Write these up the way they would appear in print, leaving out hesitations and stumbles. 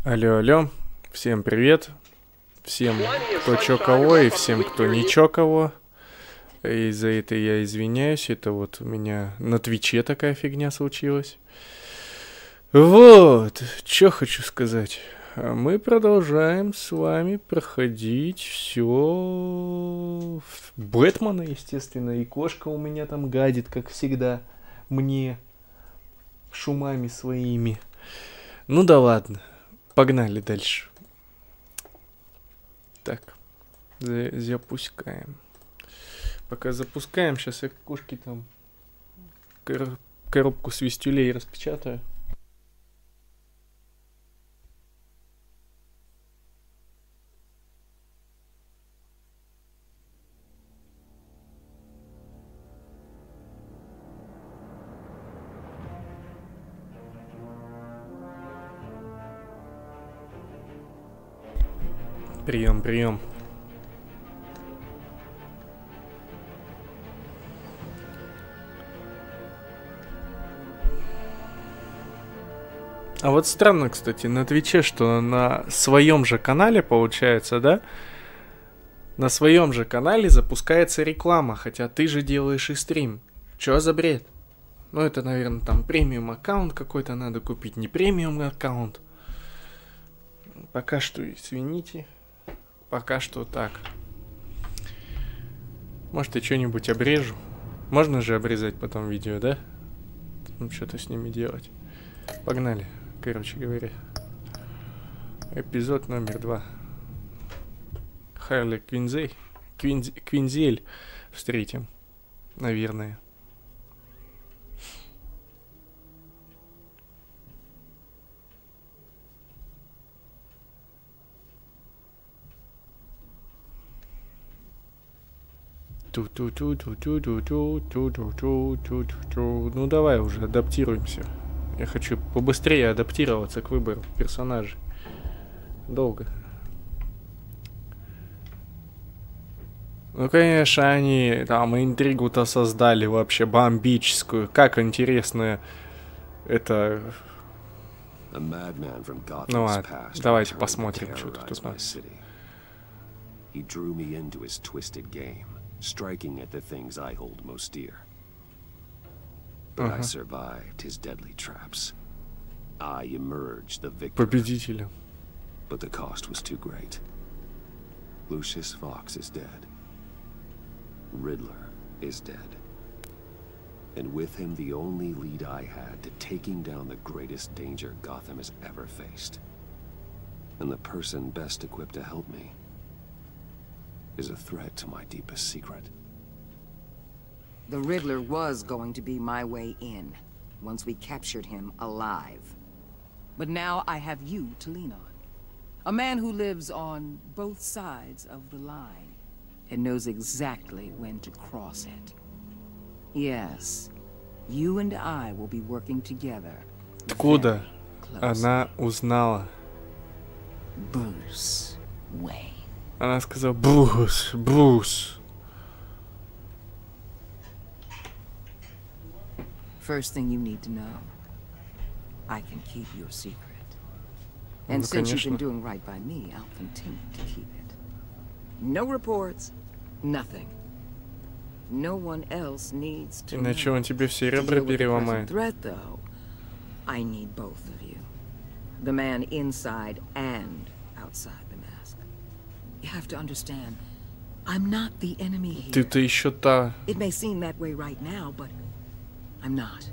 Алло, алло, всем привет, всем кто чё кого и всем кто ничего кого. И за это я извиняюсь, это вот у меня на Твиче такая фигня случилась. Вот, чё хочу сказать. Мы продолжаем с вами проходить все Бэтмена, естественно, и кошка у меня там гадит, как всегда, мне шумами своими. Ну да ладно. Погнали дальше. Так, запускаем. Пока запускаем, сейчас я кошки там коробку свистюлей распечатаю. Прием, прием. А вот странно, кстати, на Твиче, что на своем же канале, получается, да? На своем же канале запускается реклама, хотя ты же делаешь и стрим. Чё за бред? Ну, это, наверное, там премиум аккаунт какой-то надо купить, не премиум аккаунт. Пока что, извините. Пока что так. Может, я что-нибудь обрежу. Можно же обрезать потом видео, да? Там что-то с ними делать. Погнали, короче говоря. Эпизод номер 2. Харли Квинзель встретим, наверное. Ну давай уже, адаптируемся. Я хочу побыстрее адаптироваться к выбору персонажей. Долго. Ну, конечно, они там интригу-то создали вообще бомбическую. Как интересно это... Ну ладно, давайте посмотрим, что тут у нас. He drew me into his twisted game, striking at the things I hold most dear. But I survived his deadly traps. I emerged the victor. Победителем. But the cost was too great. Lucius Fox is dead. Riddler is dead. And with him the only lead I had to taking down the greatest danger Gotham has ever faced. And the person best equipped to help me is a threat to my deepest secret. The Riddler was going to be my way in, once we captured him alive. But now I have you to lean on. A man who lives on both sides of the line, and knows exactly when to cross it. Yes, you and I will be working together. Откуда она узнала? Bruce Wayne. Она сказала: Брус. First thing you need to know, I can keep your secret. And since you've been doing right by me, I'll continue to keep it. No reports, nothing. No one else needs to know. Иначе он тебе все ребра переломает. Threat, though, I need both of you. The man inside and outside the mask. You have to understand, I'm not the enemy here. Ты-то еще та. It may seem that way right now, but I'm not.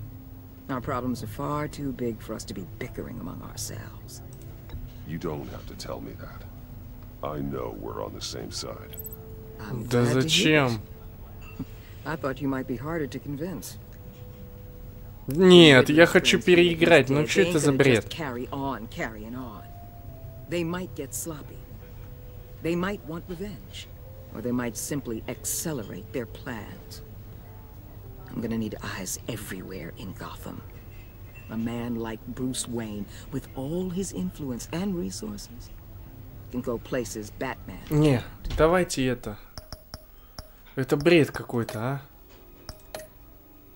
Our problems are far too big for us to be bickering among ourselves. You don't have to tell me that. I know we're on the same side. Да зачем? I thought you might be harder to convince. Нет, я хочу переиграть. Ну что это за бред? Carry on, carrying on. They might get sloppy. They might want revenge, or they might simply accelerate their plans. I'm gonna need eyes everywhere in Gotham. A man like Bruce Wayne, with all his influence and resources, can go places Batman. Не, давайте это. Это бред какой-то, а?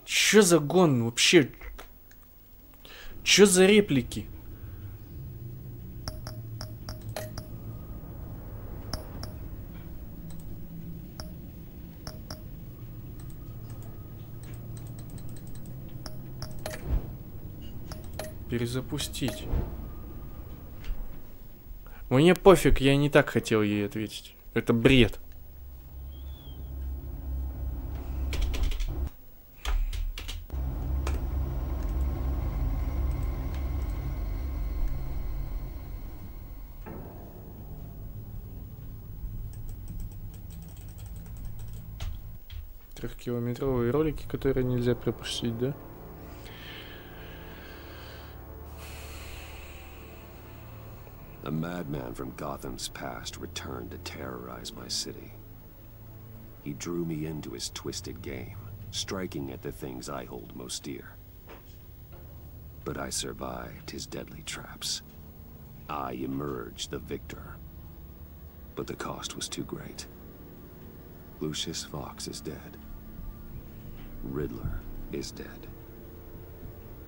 Чё за гон вообще? Чё за реплики? Перезапустить. Мне пофиг, я не так хотел ей ответить. Это бред. Трехкилометровые ролики, которые нельзя пропустить, да? A madman from Gotham's past returned to terrorize my city. He drew me into his twisted game, striking at the things I hold most dear. But I survived his deadly traps. I emerged the victor. But the cost was too great. Lucius Fox is dead. Riddler is dead.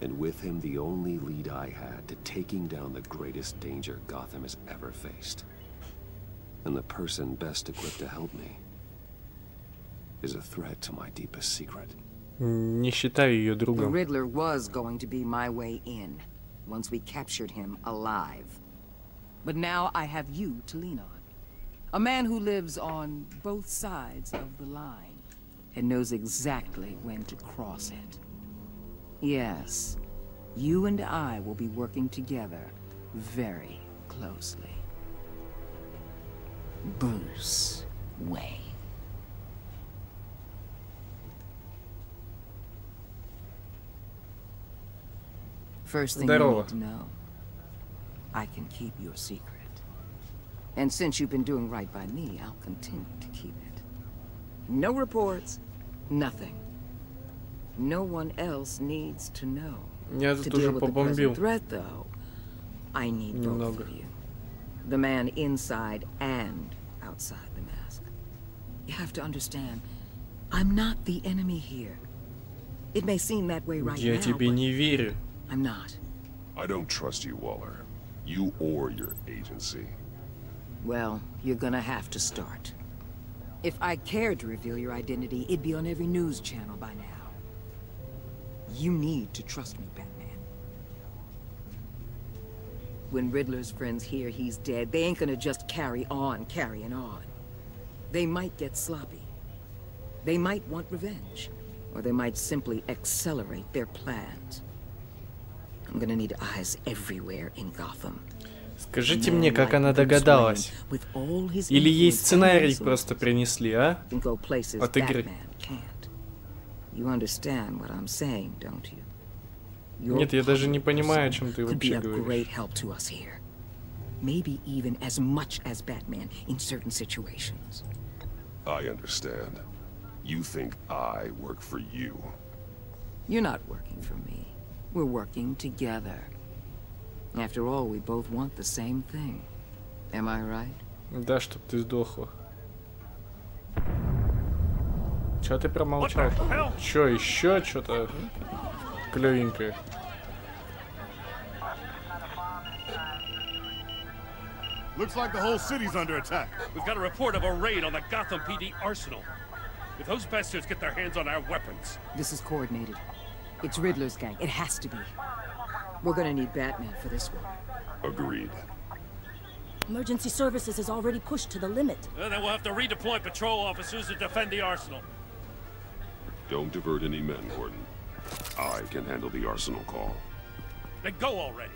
And with him the only lead I had to taking down the greatest danger Gotham has ever faced. And the person best equipped to help me is a threat to my deepest secret. Не считаю ее The другом. Riddler was going to be my way in, once we captured him alive. But now I have you to lean on. A man who lives on both sides of the line and knows exactly when to cross it. Yes, you and I will be working together very closely. Bruce Wayne. First thing you need to know, I can keep your secret. And since you've been doing right by me, I'll continue to keep it. No reports, nothing. No one else needs to know. Я To тут deal уже with the побомбил present threat, though, I need both немного. of you. The man inside and outside the mask. You have to understand, I'm not the enemy here. It may seem that way right Я now, тебе but не верю. I'm not. I don't trust you, Waller. You or your agency. Well, you're gonna have to start. If I cared to reveal your identity, it'd be on every news channel by now. You need to trust me, Batman. When Riddler's friends hear he's dead, they ain't gonna just carry on carrying on. They might get sloppy. They might want revenge. Or they might simply accelerate their plans. I'm gonna need eyes everywhere in Gotham. Скажите мне, как она догадалась? Или ей сценарий просто принесли, а? От игры. Нет, я даже не понимаю, о чем ты вообще говоришь. Maybe even as much as Batman in certain situations. I understand. You think I work for you. You're not working for me. We're working together. After all, we both want the same thing. Am I right? Да, чтоб ты сдохла. Чё ты промолчал? Чё, еще что-то клевенькое? Looks like the whole city's under attack. We've got a report of a raid on the Gotham PD arsenal. If those bastards get their hands on our weapons... This is coordinated. It's Riddler's gang. It has to be. We're gonna need Batman for this one. Agreed. Emergency services is already pushed to the limit. Then we'll have to redeploy patrol officers to defend the arsenal. Don't divert any men, Gordon. I can handle the arsenal call. Then go already.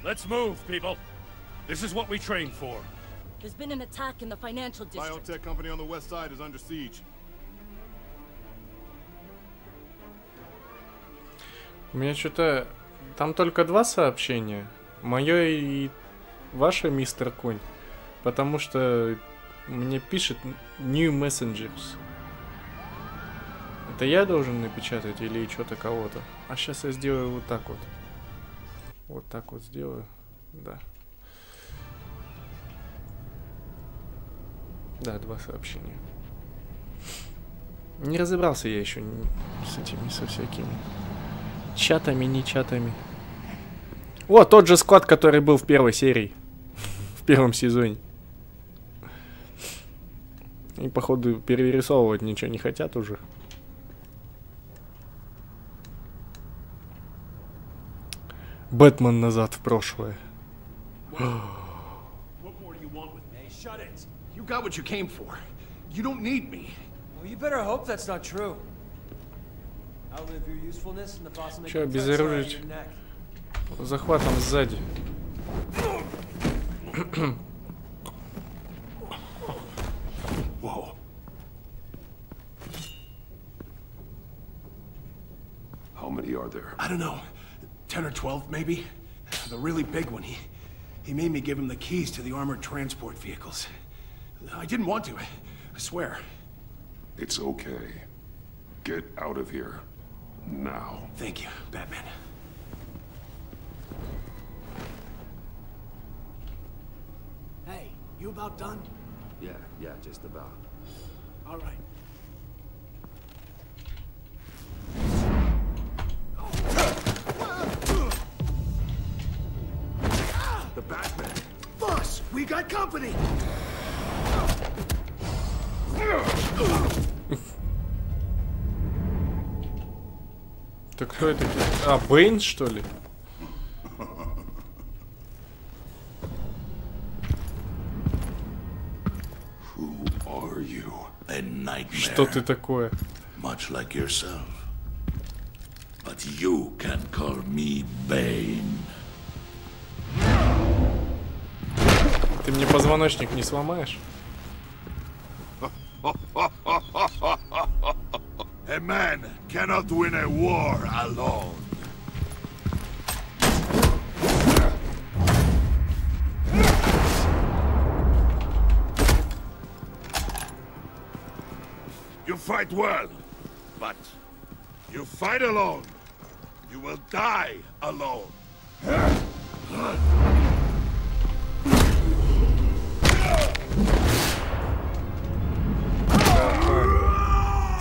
Let's move, people. This is what we trained for. There's been an attack in the financial district. Biotech company on the west side is under siege. У меня что-то... Там только 2 сообщения. Мое и ваше, мистер Конь. Потому что мне пишет New Messengers. Это я должен напечатать или что-то кого-то? А сейчас я сделаю вот так вот. Вот так вот сделаю. Да. Да, 2 сообщения. Не разобрался я еще с этими, со всякими чатами, не чатами. О, тот же склад, который был в первой серии. В первом сезоне. И, походу, перерисовывать ничего не хотят уже. Бэтмен назад в прошлое. What more do you want with me? Hey, shut it. You got what you came for. You don't need me. Well, you better hope that's not true. Outlive your usefulness and the boss will make Че, you обезоружить? Захватом сзади. Whoa. How many are there? I don't know. 10 or 12, maybe? The really big one, he made me give him the keys to the armored transport vehicles. I didn't want to, I swear. It's okay. Get out of here. Now. Thank you, Batman. Hey, you about done? Yeah, just about. All right. The Batman! Boss, we got company! Так кто это? А, Бэйн, что ли? Who are you? A nightmare. Что ты такое? Much like yourself. But you can call me Bane. Ты мне позвоночник не сломаешь? A man cannot win a war alone. You fight well, but you fight alone. You will die alone.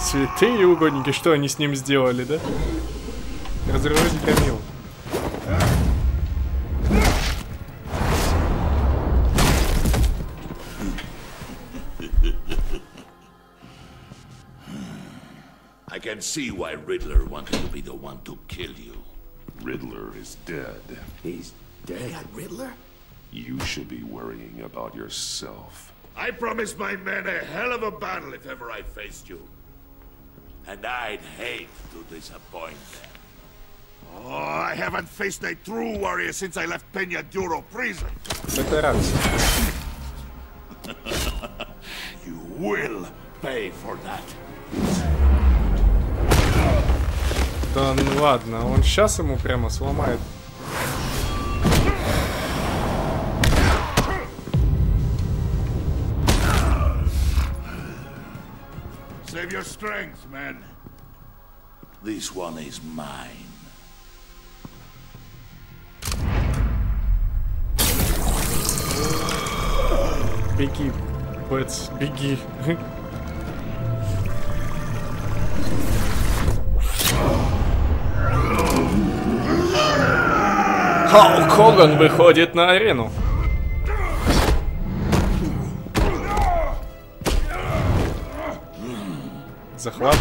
Святые угодники, что они с ним сделали, да? Разрывать громил. I can see why Riddler wanted to be the one to kill you. Riddler is dead. He's dead. Riddler? You should be worrying about yourself. I promised my men a hell of a battle if ever I faced you. And I'd hate to disappoint them. Oh, I haven't faced a true warrior since I left Peña Duro prison. You will pay for that. Да ну ладно, он сейчас ему прямо сломает. Save your strength, man. This one is mine. Беги, Бэтс, беги. Халк Хоган выходит на арену. Захват.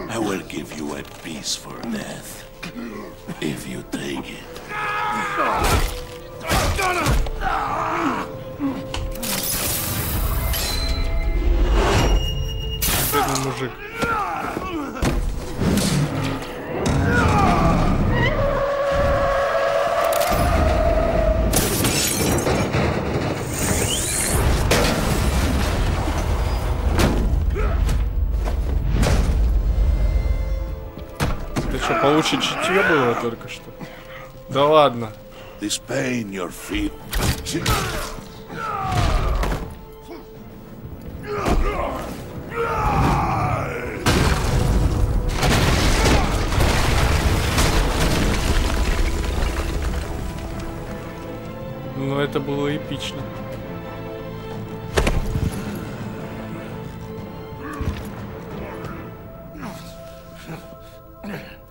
I will give you a piece for death, if you take it. Бедный мужик. Ты что, получше чутье было только что? Да ладно. This pain your feet. Ну это было эпично.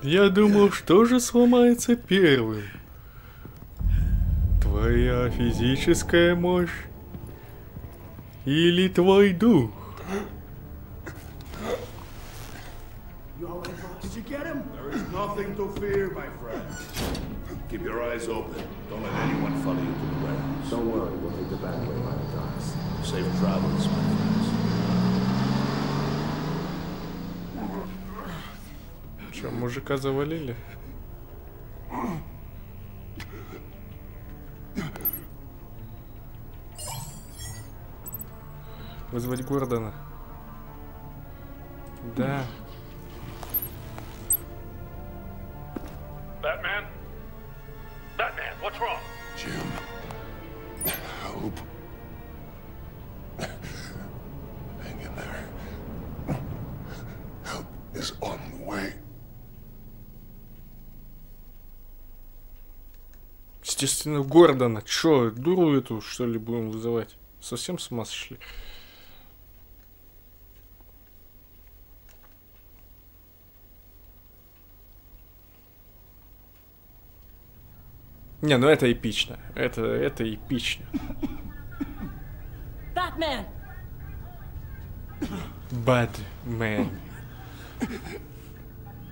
Я думал, что же сломается первым? Твоя физическая мощь или твой дух? You all right, boss? Did you get him? There is nothing to fear, my friend. Keep your eyes open. Don't let anyone follow you to the warehouse. Don't worry, we'll take the back way by the docks. Safe travels, my friends. Что, мужика завалили? Вызвать Гордона. Да. Batman? Batman, what's wrong? Jim, help. Hang in there. Help is on the way. Естественно, Гордона. Чё, дуру эту, что ли, будем вызывать? Совсем с ума сошли? Не, ну это эпично. Это эпично. Batman! Batman.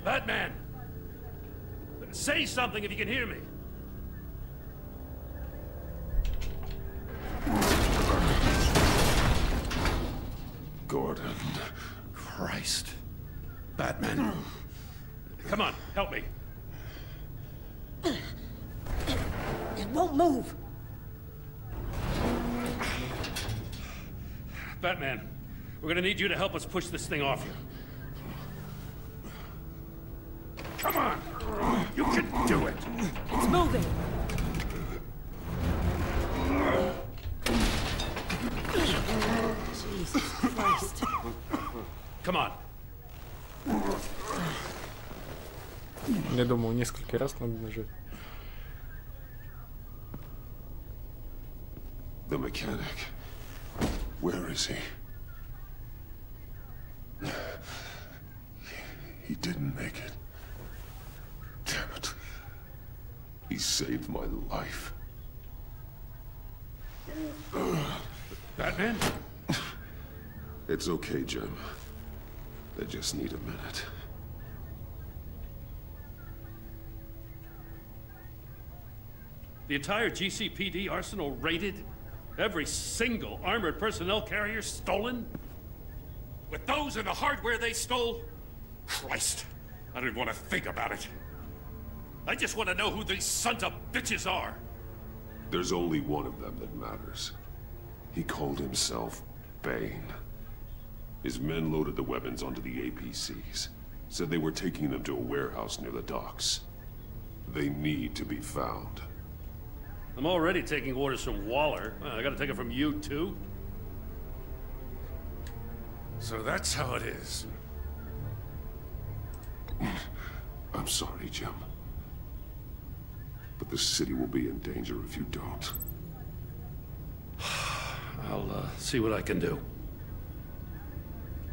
Batman! Say something if you can hear me. Gordon. Christ. Batman. Come on, help me. It won't move. Batman, we're gonna need you to help us push this thing off you. Come on! You can do it! It's moving. Jesus Christ. Come on. Я думал, несколько раз надо нажать. The mechanic. Where is he? He didn't make it. Damn it. He saved my life. Batman? It's okay, Jim. They just need a minute. The entire GCPD arsenal raided? Every single armored personnel carrier stolen? With those and the hardware they stole? Christ, I don't even want to think about it. I just want to know who these sons of bitches are. There's only one of them that matters. He called himself Bane. His men loaded the weapons onto the APCs. Said they were taking them to a warehouse near the docks. They need to be found. I'm already taking orders from Waller. Well, I gotta take it from you, too? So that's how it is. I'm sorry, Jim. But the city will be in danger if you don't. I'll see what I can do.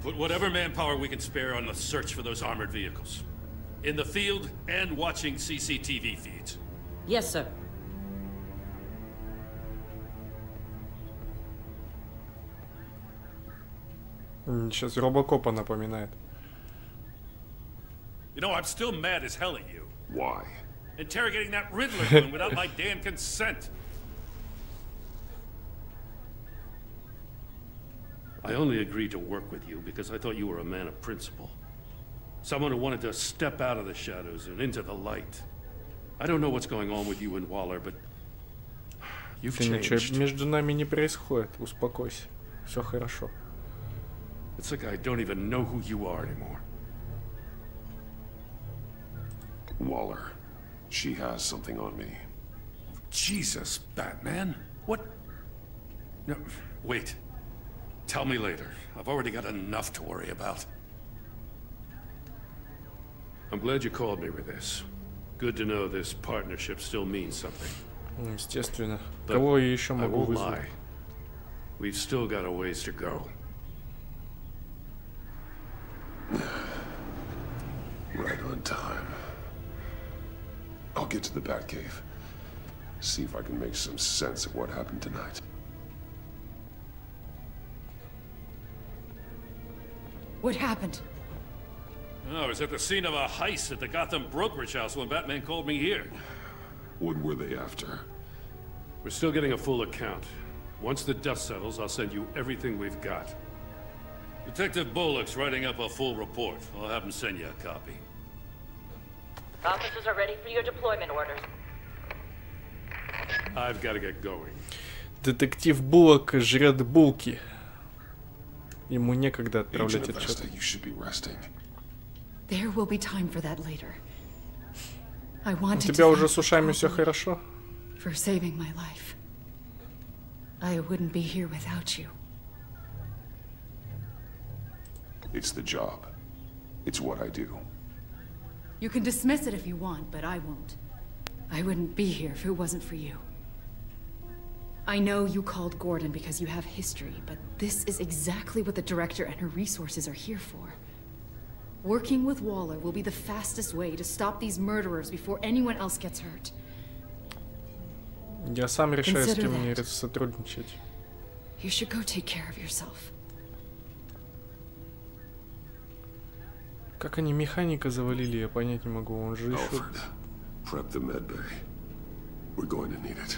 Put whatever manpower we can spare on the search for those armored vehicles. In the field and watching CCTV feeds. Yes, sir. Сейчас Робокопа напоминает. You know, I'm still mad as hell at you. Why? Interrogating that Riddler goon without my damn consent. I only agreed to work with you because I thought you were a man of principle. Someone who wanted to step out of the shadows and into the light. I don't know what's going on with you and Waller, but you've changed. Ничего между нами не происходит. Успокойся. Все хорошо. It's like I don't even know who you are anymore. Waller. She has something on me. Jesus, Batman. What? No, wait. Tell me later. I've already got enough to worry about. I'm glad you called me with this. Good to know this partnership still means something. Естественно. Кого я еще могу вызвать? We've still got a ways to go. Right on time. I'll get to the Batcave. See if I can make some sense of what happened tonight. What happened? Oh, I was at the scene of a heist at the Gotham brokerage house when Batman called me here. What were they after? We're still getting a full account. Once the dust settles, I'll send you everything we've got. Detective Bullock's writing up a full report. I'll have him send you a copy. Officers are ready for your deployment orders. I've got to get going. Детектив Буллок жрет булки. Ему некогда отправлять отчет. You should be resting. There will be time for that later. I У wanted тебя to уже thank с ушами you все хорошо? for saving my life. I wouldn't be here without you. It's the job. It's what I do. You can dismiss it if you want, but I won't. I wouldn't be here if it wasn't for you. I know you called Gordon because you have history, but this is exactly what the director and her resources are here for. Working with Waller will be the fastest way to stop these murderers before anyone else gets hurt. Я сам решаю, с Consider кем мне that. сотрудничать. You should go take care of yourself. Как они механика завалили, я понять не могу. Он же еще... Alfred, prep the med bay. We're going to need it.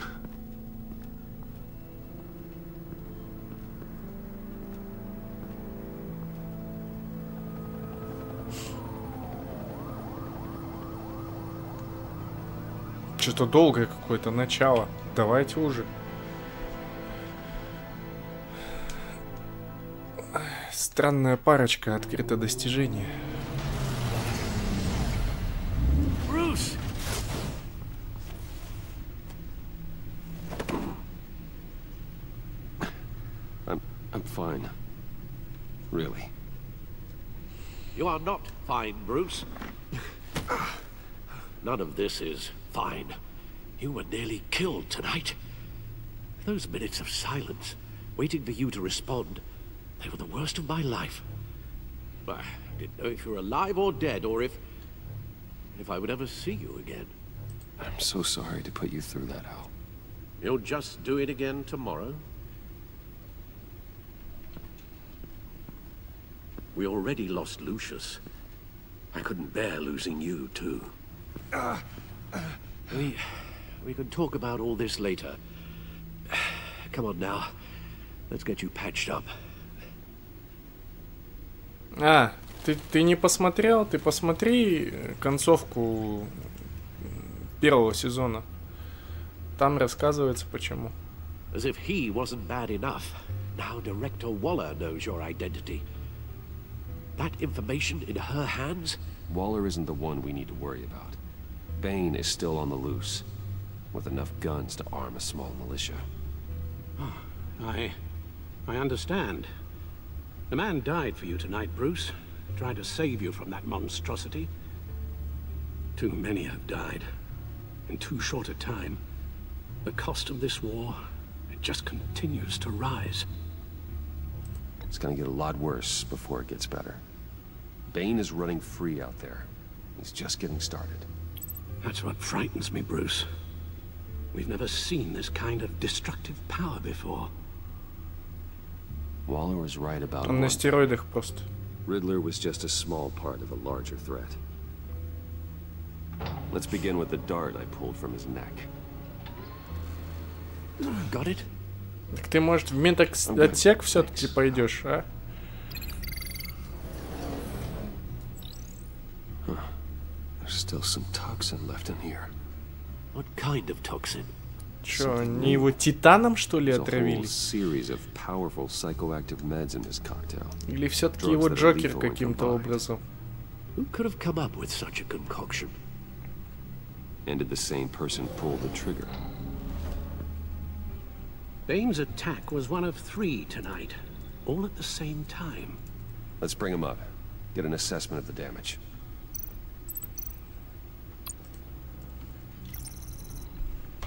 Что-то долгое какое-то начало. Давайте уже. Странная парочка, открыто достижение. Bruce! I'm fine. Really. You are not fine, Bruce. None of this is fine. You were nearly killed tonight. Those minutes of silence, waiting for you to respond, they were the worst of my life. I didn't know if you were alive or dead, or if I would ever see you again. I'm so sorry to put you through that, Al. You'll just do it again tomorrow? We already lost Lucius. I couldn't bear losing you, too. We can talk about all this later. Come on now. Let's get you patched up. А, ты не посмотрел? Ты посмотри концовку первого сезона. Там рассказывается почему. As if he wasn't bad enough. Now Director Waller knows your identity. That information in her hands? Waller isn't the one we need to worry about. Bane is still on the loose, with enough guns to arm a small militia. I understand. The man died for you tonight, Bruce. Tried to save you from that monstrosity. Too many have died. In too short a time. The cost of this war, it just continues to rise. It's gonna get a lot worse before it gets better. Bane is running free out there. He's just getting started. That's what frightens me, Bruce. We've never seen this kind of destructive power before. Waller was right about Он на стероидах просто. Riddler was just a small part of a larger threat. Let's begin with the dart I pulled from his neck. Got it? Так ты, может, в медотсек все-таки пойдешь, а? There's still some toxin left in here. What kind of toxin? Чё, они его титаном, что ли, There's a whole отравили? series of powerful psychoactive meds in this cocktail. Или все-таки его Джокер каким-то образом? Who could have come up with such a concoction? And did the same person pull the trigger? Bane's attack was one of 3 tonight, all at the same time. Let's bring him up. Get an assessment of the damage.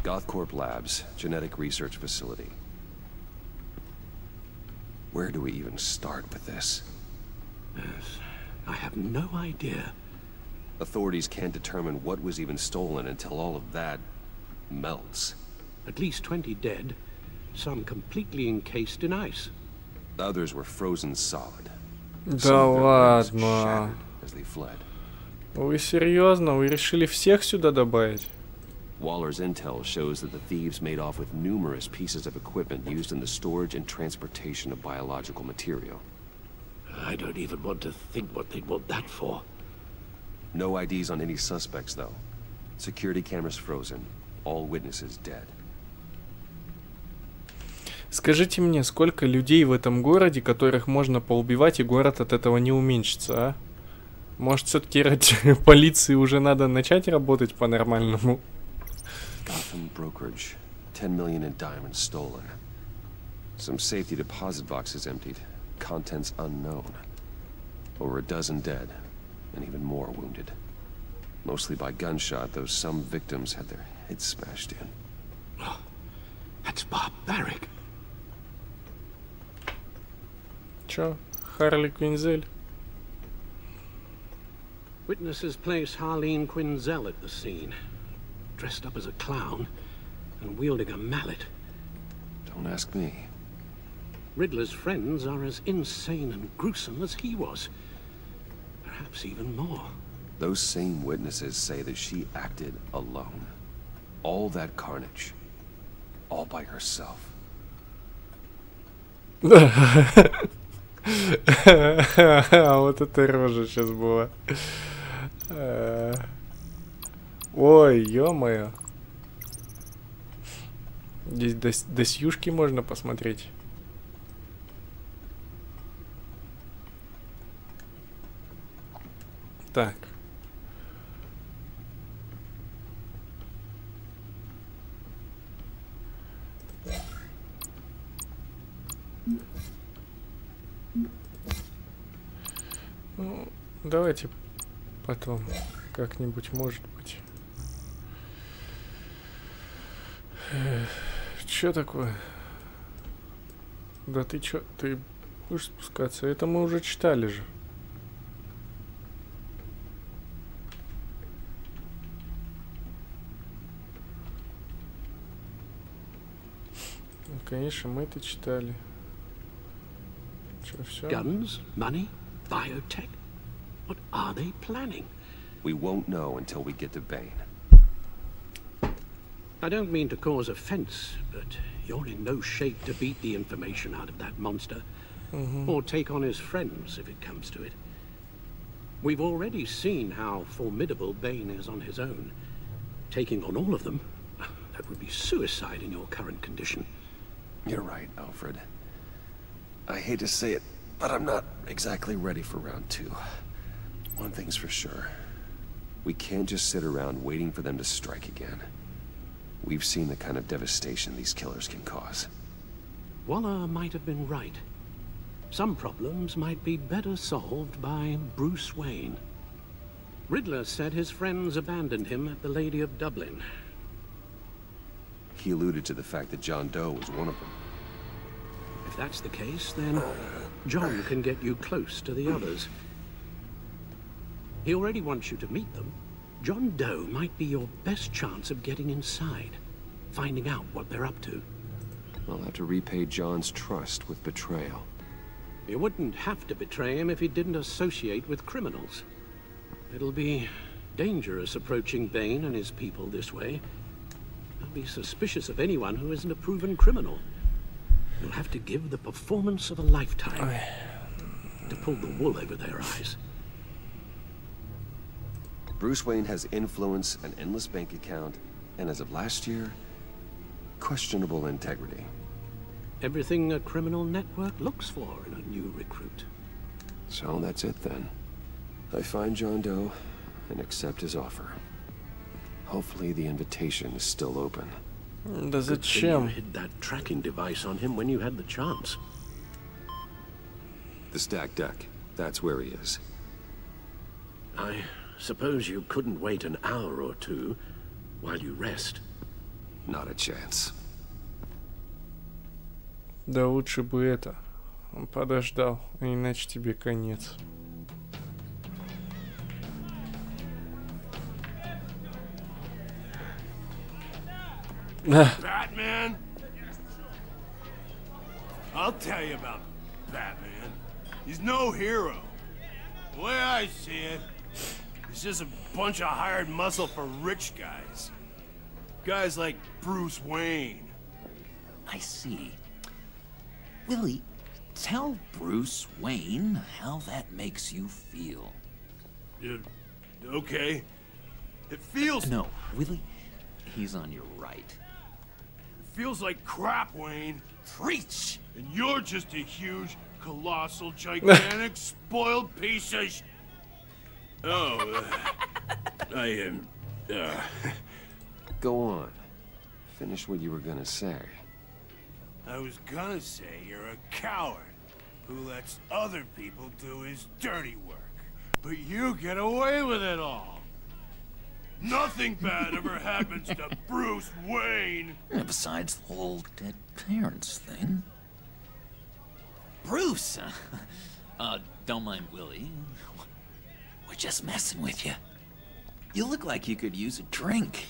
Gothcorp Labs, genetic research facility. Where do we even start with this? Yes, I have no idea. Authorities can't determine what was even stolen until all of that melts. At least 20 dead, some completely encased in ice. Others were frozen solid. Да ладно. Вы серьезно? Вы решили всех сюда добавить? Waller's intel shows that the thieves made off with numerous pieces of equipment used in the storage and transportation of biological material. I don't even want to think what they'd want that for. No IDs on any suspects, though. Security cameras frozen. All witnesses dead. Скажите мне, сколько людей в этом городе, которых можно поубивать, и город от этого не уменьшится, а? Может, все-таки ради полиции уже надо начать работать по-нормальному? Gotham brokerage. 10 million in diamonds stolen. Some safety deposit boxes emptied. Contents unknown. Over a dozen dead, and even more wounded. Mostly by gunshot, though some victims had their heads smashed in. Oh, that's barbaric. Чё? Харли Квинзель? Witnesses place Harleen Quinzel at the scene, dressed up as a clown and wielding a mallet. Don't ask me. Riddler's friends are as insane and gruesome as he was. Perhaps even more. Those same witnesses say that she acted alone. All that carnage. All by herself. Вот это рожа сейчас была. Ой, ё-моё. Здесь до сьюшки можно посмотреть. Так. Ну, давайте потом как-нибудь, может быть. Чё такое? Да ты чё? Ты будешь спускаться? Это мы уже читали же. Ну, конечно, мы это читали. Чё, всё? Guns, money, biotech. What are they planning? We won't know until we get to Bane. I don't mean to cause offense, but you're in no shape to beat the information out of that monster. Or take on his friends, if it comes to it. We've already seen how formidable Bane is on his own. Taking on all of them, that would be suicide in your current condition. You're right, Alfred. I hate to say it, but I'm not exactly ready for round 2. One thing's for sure. We can't just sit around waiting for them to strike again. We've seen the kind of devastation these killers can cause. Waller might have been right. Some problems might be better solved by Bruce Wayne. Riddler said his friends abandoned him at the Lady of Dublin. He alluded to the fact that John Doe was one of them. If that's the case, then John can get you close to the others. He already wants you to meet them. John Doe might be your best chance of getting inside, finding out what they're up to. I'll have to repay John's trust with betrayal. You wouldn't have to betray him if he didn't associate with criminals. It'll be dangerous approaching Bane and his people this way. They'll be suspicious of anyone who isn't a proven criminal. You'll have to give the performance of a lifetime to pull the wool over their eyes. Bruce Wayne has influence, an endless bank account, and as of last year, questionable integrity. Everything a criminal network looks for in a new recruit. So that's it then. I find John Doe and accept his offer. Hopefully the invitation is still open. Да зачем? You hid that tracking device on him when you had the chance. The stacked deck. That's where he is. I suppose you couldn't wait an hour or two while you rest. Not a chance. Да лучше бы это. Он подождал, иначе тебе конец. Batman? I'll tell you about Batman. He's no hero. The way I see it, he's just a bunch of hired muscle for rich guys. Guys like Bruce Wayne. I see. Willie, tell Bruce Wayne how that makes you feel. Okay. It feels... No, Willie, he's on your right. It feels like crap, Wayne. Preach! And you're just a huge, colossal, gigantic, spoiled piece of Oh, I am... Go on. Finish what you were gonna say. I was gonna say you're a coward who lets other people do his dirty work. But you get away with it all. Nothing bad ever happens to Bruce Wayne. Besides the whole dead parents thing. Bruce! Don't mind Willie. We're just messing with you. You look like you could use a drink.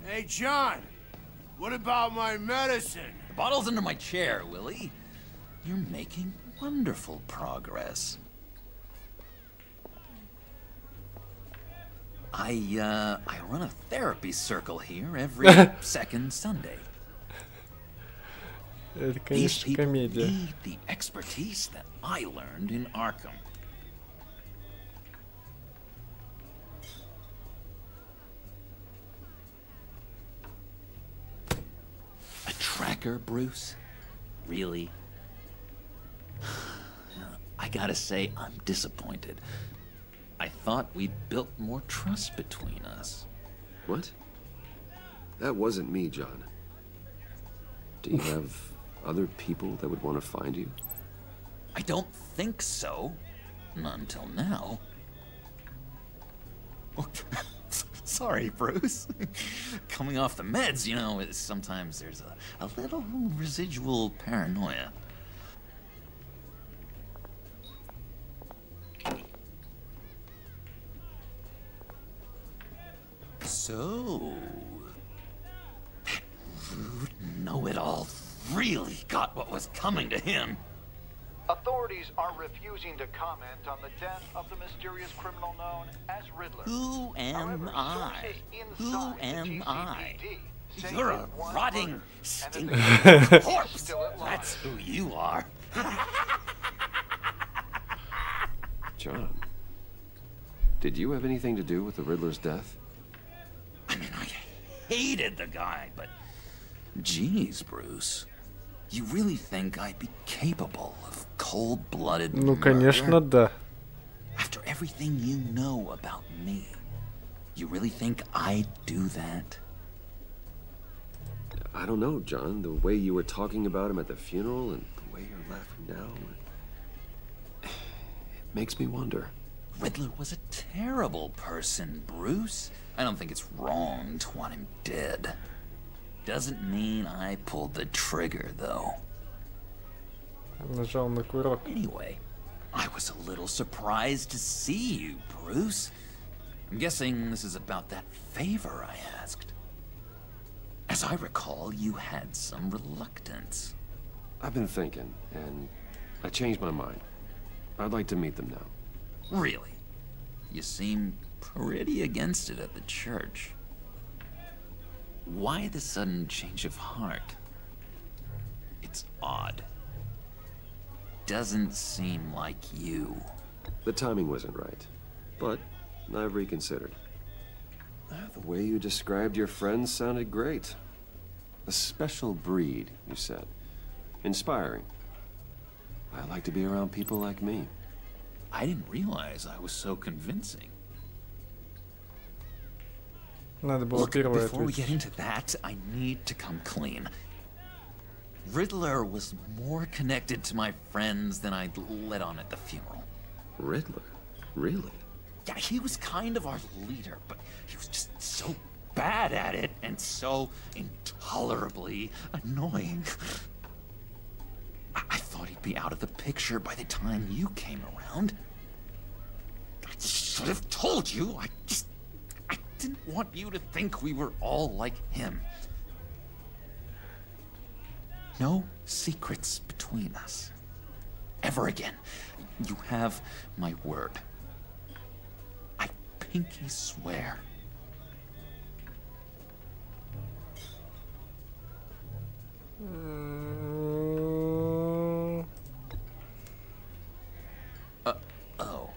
Hey, John. What about my medicine? The bottle's under my chair, Willie. You're making wonderful progress. I run a therapy circle here every second Sunday. Это, These конечно, people комедия. need the expertise that I learned in Arkham. A tracker, Bruce? Really? I gotta say, I'm disappointed. I thought we'd built more trust between us. What? That wasn't me, John. Do you have other people that would want to find you? I don't think so. Not until now. Oh, sorry, Bruce. Coming off the meds, you know, sometimes there's a little residual paranoia. So, that rude know-it-all really got what was coming to him. Authorities are refusing to comment on the death of the mysterious criminal known as Riddler. Who am I? Who am I? You're a rotting, stinking corpse. That's who you are. John, did you have anything to do with the Riddler's death? I mean, I hated the guy, but... Geez, Bruce. You really think I'd be capable of cold-blooded Ну, murder? конечно, да. After everything you know about me, you really think I'd do that? I don't know, John. The way you were talking about him at the funeral and the way you're laughing now... It makes me wonder. Riddler was a terrible person, Bruce. I don't think it's wrong to want him dead. Doesn't mean I pulled the trigger, though. Нажал на курок. Anyway, I was a little surprised to see you, Bruce. I'm guessing this is about that favor I asked. As I recall, you had some reluctance. I've been thinking, and I changed my mind. I'd like to meet them now. Really? You seem pretty against it at the church. Why the sudden change of heart? It's odd. Doesn't seem like you. The timing wasn't right, but I've reconsidered. The way you described your friends sounded great. A special breed, you said. Inspiring. I like to be around people like me. I didn't realize I was so convincing. Надо было Look, первое before we ответить. get into that, I need to come clean. Riddler was more connected to my friends than I'd let on at the funeral. Riddler? Really? Yeah, he was kind of our leader, but he was just so bad at it and so intolerably annoying. I thought he'd be out of the picture by the time you came around. I should have told you. I didn't want you to think we were all like him. No secrets between us. Ever again. You have my word. I pinky swear. Oh.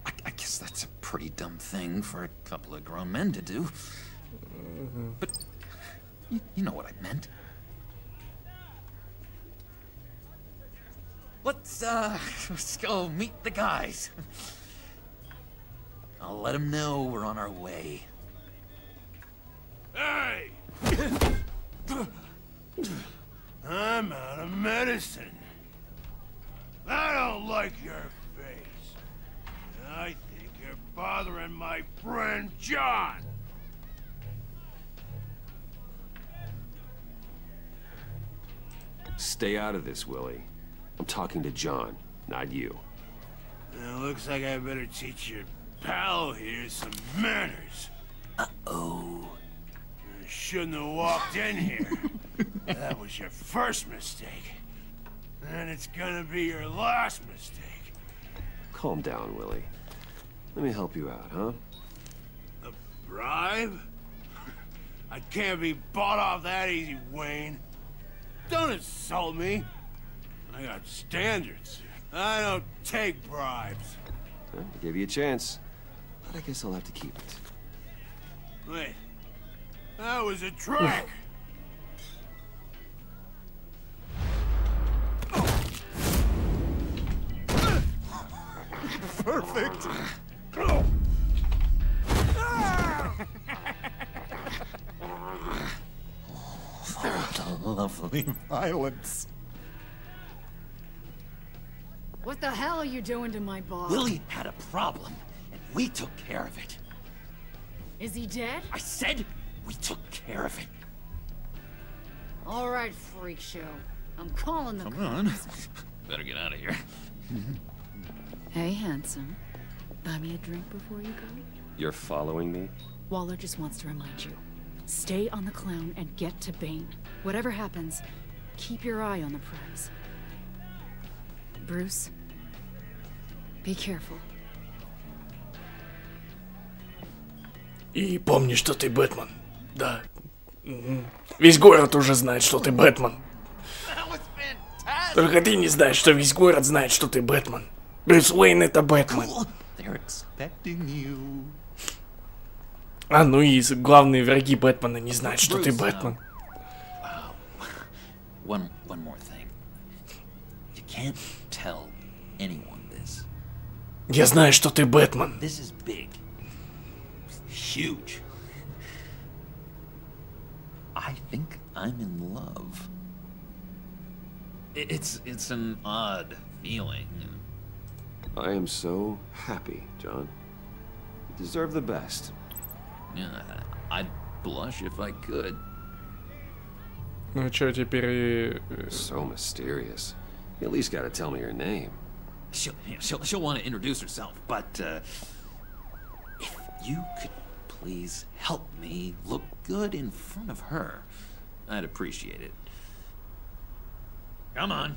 I guess that's a pretty dumb thing for a couple of grown men to do. But you know what I meant. Let's go meet the guys. I'll let them know we're on our way. Hey! I'm out of medicine. I don't like your face. I think you're bothering my friend John. Stay out of this, Willie. I'm talking to John, not you. It looks like I better teach your pal here some manners. Uh-oh. You shouldn't have walked in here. That was your first mistake. And it's gonna be your last mistake. Calm down, Willie. Let me help you out, huh? A bribe? I can't be bought off that easy, Wayne. Don't insult me. I got standards. I don't take bribes. I gave you a chance, but I guess I'll have to keep it. Wait. That was a trick. Perfect. Lovely violence. What the hell are you doing to my boss? Willie had a problem, and we took care of it. Is he dead? I said we took care of it. All right, freak show. I'm calling the Come on. Better get out of here. Hey, handsome. Buy me a drink before you go? You're following me? Waller just wants to remind you. Stay on the clown and get to Bane. Whatever happens, keep your eye on the prize. Bruce, be careful. И помни, что ты Бэтмен. Да. Весь город уже знает, что ты Бэтмен. Только ты не знаешь, что весь город знает, что ты Бэтмен. Брюс Уэйн — это Бэтмен. А ну и главные враги Бэтмена не знают, что ты Бэтмен. One more thing. You can't tell anyone this. Я знаю, что ты Бэтмен. This is big. Huge. I think I'm in love. It's an odd feeling. I am so happy, John. You deserve the best. Yeah, I'd blush if I could. Ну чё, теперь... So mysterious. You at least gotta tell me your name. She'll want to introduce herself, but if you could please help me look good in front of her, I'd appreciate it. Come on.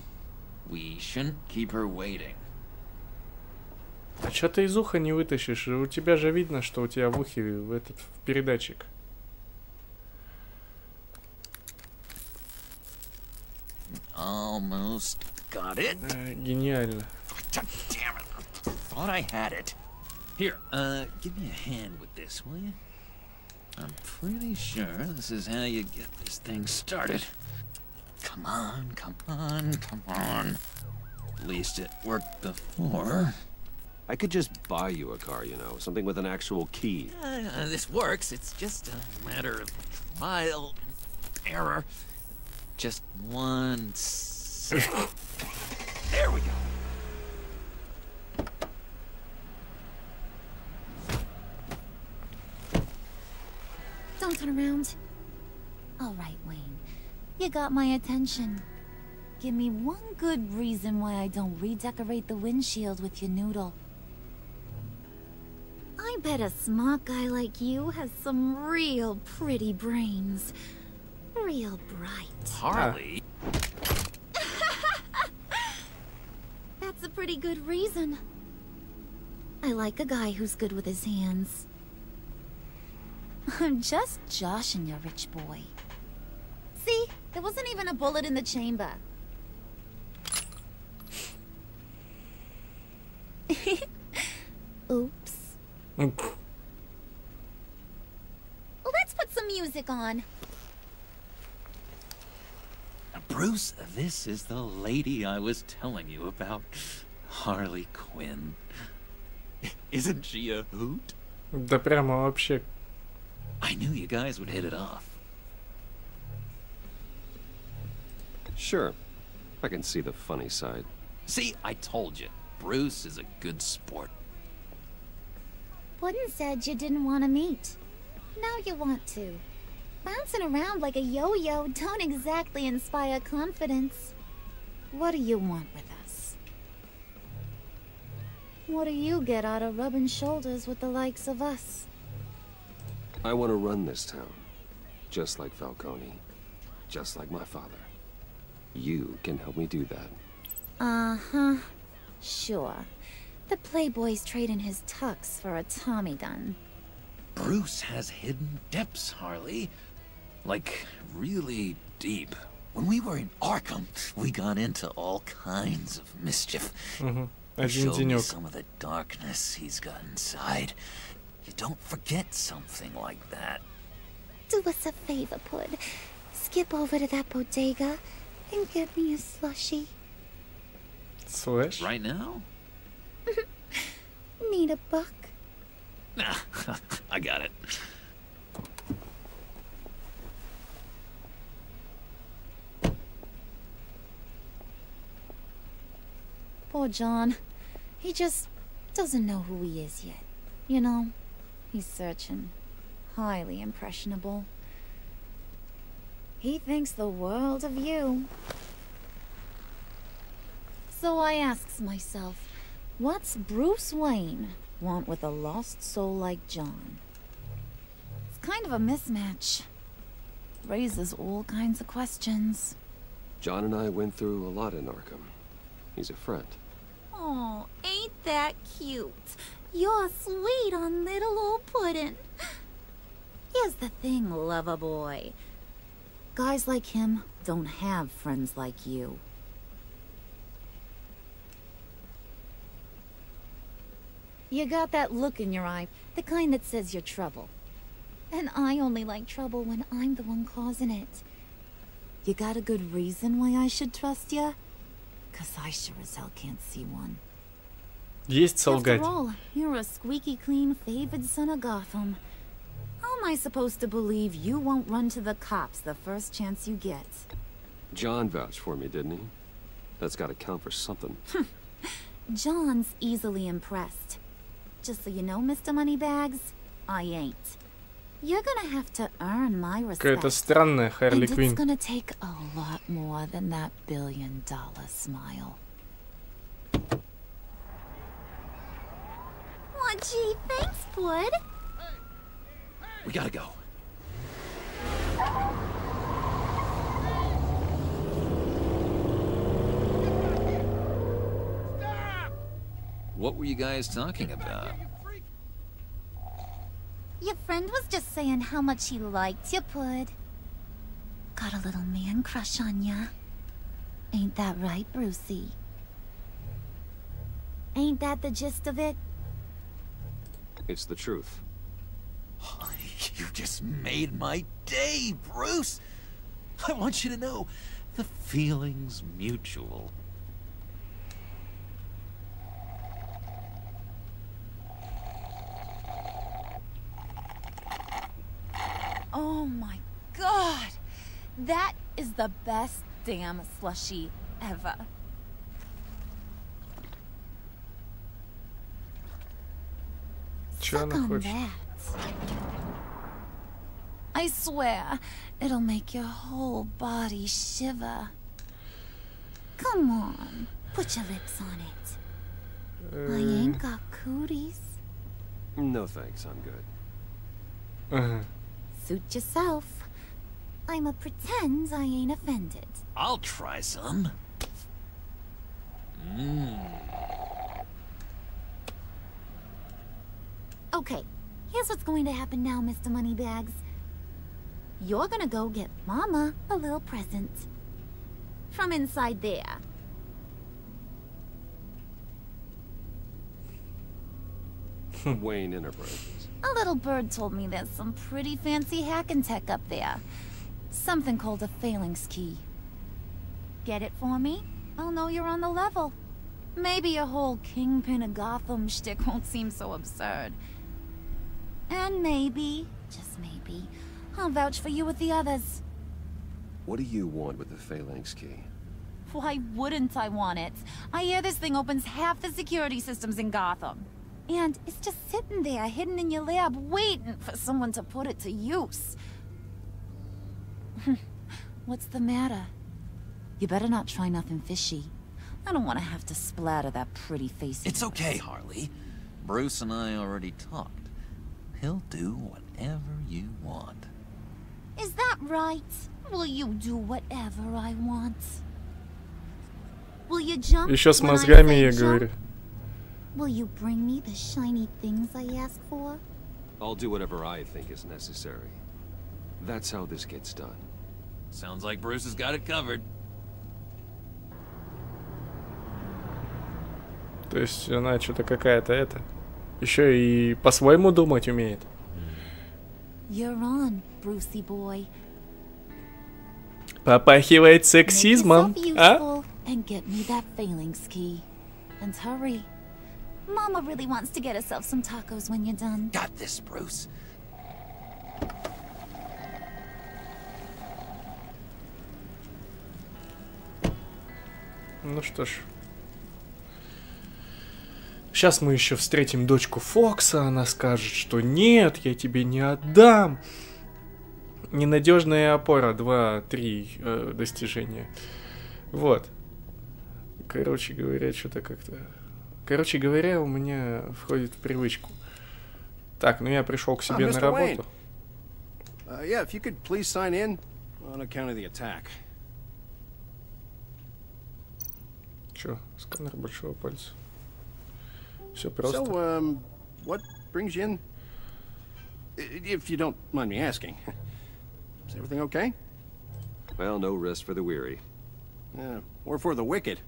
We shouldn't keep her waiting. А чё ты из уха не вытащишь? У тебя же видно, что у тебя в ухе в передатчик. Almost got it. Гениально. Damn it. Thought I had it. Here, give me a hand with this, will you? I'm pretty sure this is how you get this thing started. Come on, come on, come on. At least it worked before. I could just buy you a car, you know, something with an actual key. This works. It's just a matter of trial and error. Just one second. There we go. Don't turn around. All right, Wayne. You got my attention. Give me one good reason why I don't redecorate the windshield with your noodle. I bet a smart guy like you has some real pretty brains. Real bright. Harley? That's a pretty good reason. I like a guy who's good with his hands. I'm just joshing you, rich boy. See? There wasn't even a bullet in the chamber. Oops. Let's put some music on. Bruce, this is the lady I was telling you about. Harley Quinn. Isn't she a hoot? Да прямо вообще. I knew you guys would hit it off. Sure. I can see the funny side. See, I told you. Bruce is a good sport. Puddin said you didn't want to meet. Now you want to. Bouncing around like a yo-yo don't exactly inspire confidence. What do you want with us? What do you get out of rubbing shoulders with the likes of us? I want to run this town. Just like Falcone. Just like my father. You can help me do that. Uh-huh. Sure. The playboy's trading his tux for a Tommy gun. Bruce has hidden depths, Harley. Like, really deep. When we were in Arkham, we got into all kinds of mischief. He showed me some of the darkness he's got inside. You don't forget something like that. Do us a favor, Pud. Skip over to that bodega and get me a slushie. Slash? Right now? Need a buck? Nah, I got it. Poor John. He just doesn't know who he is yet. You know, he's searching. Highly impressionable. He thinks the world of you. So I asks myself, what's Bruce Wayne want with a lost soul like John? It's kind of a mismatch. Raises all kinds of questions. John and I went through a lot in Arkham. He's a friend. Oh, ain't that cute? You're sweet on little old Puddin'. Here's the thing, lover boy. Guys like him don't have friends like you. You got that look in your eye, the kind that says you're trouble. And I only like trouble when I'm the one causing it. You got a good reason why I should trust you? 'Cause I sure as hell can't see one. Есть солгать. After all, you're a squeaky clean favored son of Gotham. How am I supposed to believe you won't run to the cops the first chance you get? John vouched for me, didn't he? That's gotta count for something. John's easily impressed. Just so you know, Mr. Moneybags, I ain't. You're gonna have to earn my respect. Какая-то странная Харли And Квинн. it's gonna take a lot more than that billion-dollar smile. Aw, gee, thanks, Bud. We gotta go. What were you guys talking about? Your friend was just saying how much he liked you, Pud. Got a little man crush on ya. Ain't that right, Brucey? Ain't that the gist of it? It's the truth. You just made my day, Bruce! I want you to know, the feeling's mutual. Oh my god! That is the best damn slushie ever. Чё Suck она on хочет? that. I swear, it'll make your whole body shiver. Come on, put your lips on it. I ain't got cooties. No thanks, I'm good. Suit yourself. I'ma pretend I ain't offended. I'll try some. Okay, here's what's going to happen now, Mr. Moneybags. You're gonna go get Mama a little present. From inside there. Wayne Enterprises. A little bird told me there's some pretty fancy hacking tech up there. Something called a phalanx key. Get it for me? I'll know you're on the level. Maybe your whole Kingpin of Gotham shtick won't seem so absurd. And maybe, just maybe, I'll vouch for you with the others. What do you want with the phalanx key? Why wouldn't I want it? I hear this thing opens half the security systems in Gotham. And it's just sitting there, hidden in your lab, waiting for someone to put it to use. What's the matter? You better not try nothing fishy. I don't want to have to splatter that pretty face. It's okay, Harley. Bruce and I already talked. He'll do whatever you want. Is that right? Will you do whatever I want? Will you jump? Еще с when I мозгами say я jump? говорю. Will you bring me the shiny things I ask for? I'll do whatever I think is necessary. That's how this gets done. Sounds like Bruce has got it covered. То есть она что-то какая-то это. Еще и по-своему думать умеет. You're on, Brucey boy. Попахивает сексизмом, а? And get me that phalanx key. And hurry. Mama really wants to get herself some tacos when you're done. Got this, Bruce. Ну что ж. Сейчас мы еще встретим дочку Фокса, она скажет, что нет, я тебе не отдам. Ненадежная опора, 2-3 достижения. Вот. Короче говоря, что-то как-то... Короче говоря, у меня входит в привычку. Так, ну я пришел к себе на работу. Yeah, if you could please sign in on account of the attack. Чё? Сканер большого пальца. Все просто. So, what brings you in? If you don't mind me asking. Is everything okay? Well, no rest for the weary. Yeah, or for the wicked.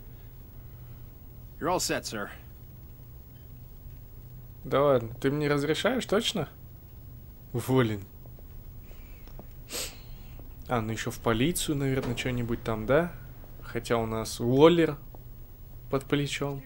You're all set, sir. Да ладно, ты мне разрешаешь, точно? Уволен. А, ну еще в полицию, наверное, что-нибудь там, да? Хотя у нас Уоллер под плечом.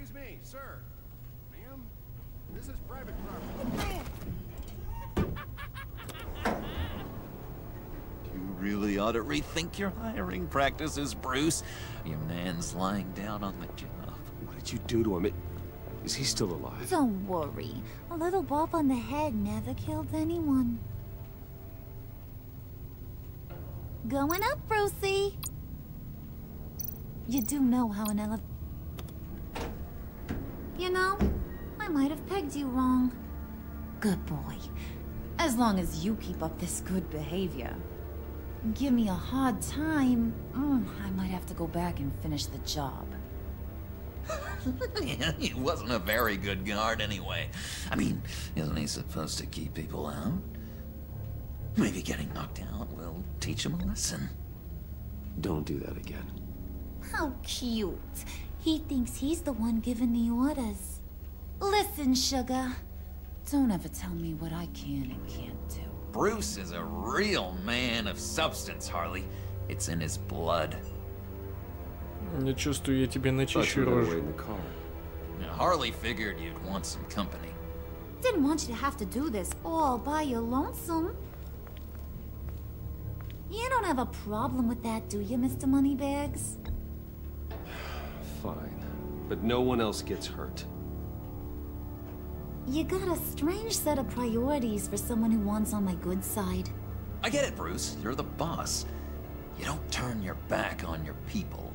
Really ought to rethink your hiring practices, Bruce. Your man's lying down on the job. What did you do to him? Is he still alive? Don't worry. A little bump on the head never killed anyone. Going up, Brucey. You do know how an You know, I might have pegged you wrong. Good boy. As long as you keep up this good behavior. Give me a hard time, I might have to go back and finish the job. Yeah, he wasn't a very good guard anyway. I mean, isn't he supposed to keep people out? Maybe getting knocked out will teach him a lesson. Don't do that again. How cute. He thinks he's the one giving the orders. Listen, sugar. Don't ever tell me what I can and can't do. Bruce is a real man of substance, Harley. It's in his blood. Я чувствую, я тебе начищу рожу. Now, Harley figured you'd want some company. Didn't want you to have to do this all by your lonesome. You don't have a problem with that, do you, Mr. Moneybags? Fine. But no one else gets hurt. You got a strange set of priorities for someone who wants on my good side. I get it, Bruce. You're the boss. You don't turn your back on your people,